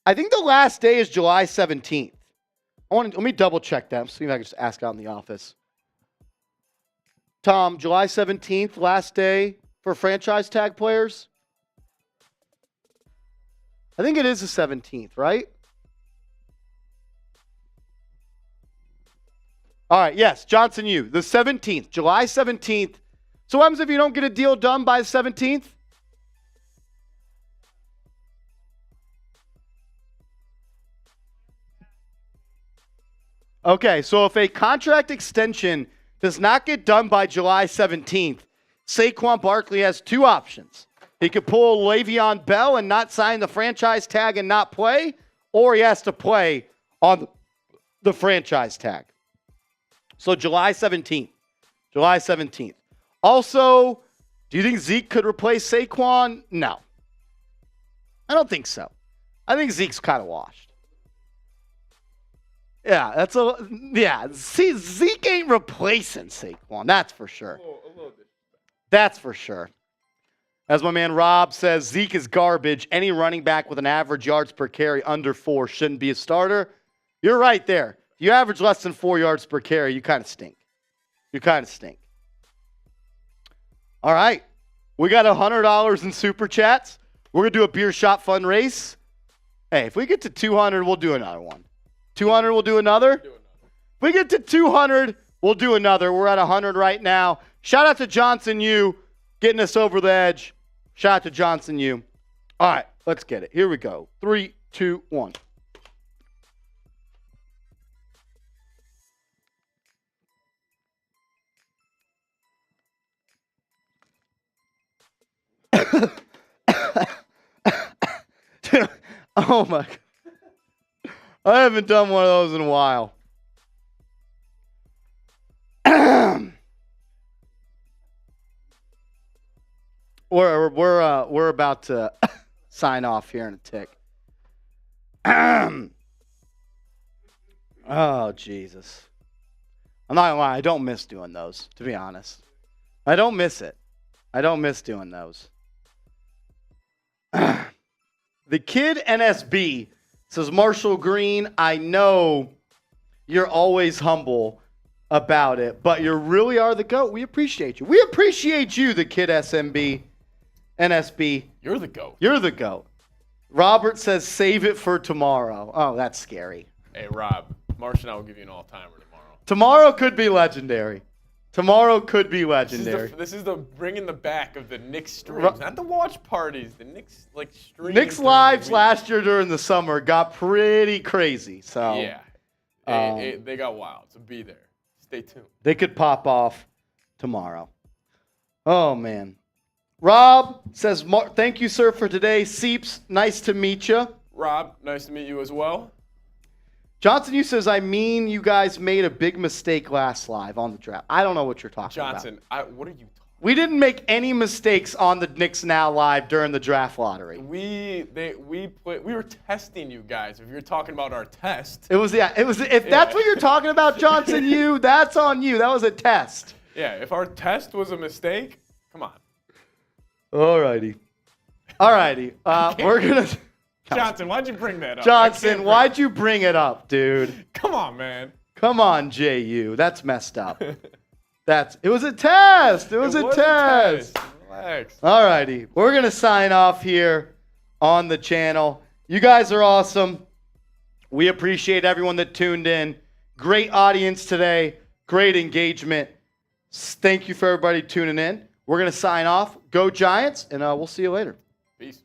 [SPEAKER 1] I think the last day is July 17th. Let me double check that. See if I can just ask out in the office. Tom, July 17th, last day for franchise tag players? I think it is the 17th, right? All right, yes, Johnson, the 17th, July 17th. So what happens if you don't get a deal done by the 17th? Okay, so if a contract extension does not get done by July 17th, Saquon Barkley has two options. He could pull Le'Veon Bell and not sign the franchise tag and not play, or he has to play on the franchise tag. So July 17th. July 17th. Also, do you think Zeke could replace Saquon? No. I don't think so. I think Zeke's kind of washed. Yeah, see, Zeke ain't replacing Saquon. That's for sure. That's for sure. As my man Rob says, Zeke is garbage. Any running back with an average yards per carry under 4 shouldn't be a starter. You're right there. If you average less than 4 yards per carry, you kind of stink. You kind of stink. All right. We got $100 in super chats. We're going to do a beer shot fun race. Hey, if we get to 200, we'll do another one. 200, we'll do another. If we get to 200, we'll do another. We're at 100 right now. Shout out to Johnson U getting us over the edge. Shout out to Johnson U. All right, let's get it. Here we go. 3, 2, 1. Oh my God. I haven't done one of those in a while. We're about to sign off here in a tick. Oh, Jesus. I'm not gonna lie, I don't miss doing those, to be honest. I don't miss it. I don't miss doing those. The kid NSB says, Marshall Green, I know you're always humble about it, but you really are the GOAT. We appreciate you. We appreciate you, the kid NSB.
[SPEAKER 2] You're the GOAT.
[SPEAKER 1] You're the GOAT. Robert says, save it for tomorrow. Oh, that's scary.
[SPEAKER 2] Hey, Rob, Marsh and I will give you an all-timer tomorrow.
[SPEAKER 1] Tomorrow could be legendary. Tomorrow could be legendary.
[SPEAKER 2] This is the bringing the back of the Knicks streams, not the watch parties. The Knicks streams.
[SPEAKER 1] Knicks lives last year during the summer got pretty crazy. So
[SPEAKER 2] yeah, they got wild. So be there. Stay tuned.
[SPEAKER 1] They could pop off tomorrow. Oh man. Rob says, "Thank you, sir, for today." Seeps, nice to meet you.
[SPEAKER 2] Rob, nice to meet you as well.
[SPEAKER 1] Johnson, you says, I mean, you guys made a big mistake last live on the draft. I don't know what you're talking about.
[SPEAKER 2] Johnson, what are you talking about?
[SPEAKER 1] We didn't make any mistakes on the Knicks Now live during the draft lottery.
[SPEAKER 2] We were testing you guys. If you're talking about our test.
[SPEAKER 1] If that's what you're talking about, Johnson, that's on you. That was a test.
[SPEAKER 2] Yeah, if our test was a mistake, come on.
[SPEAKER 1] All righty. We're going to...
[SPEAKER 2] Johnson, why'd you bring that up?
[SPEAKER 1] Johnson, why'd you bring it up, dude?
[SPEAKER 2] Come on, man.
[SPEAKER 1] Come on, JU. That's messed up. It was a test. It was a test.
[SPEAKER 2] Relax.
[SPEAKER 1] All righty. We're going to sign off here on the channel. You guys are awesome. We appreciate everyone that tuned in. Great audience today. Great engagement. Thank you for everybody tuning in. We're going to sign off. Go Giants, and we'll see you later.
[SPEAKER 2] Peace.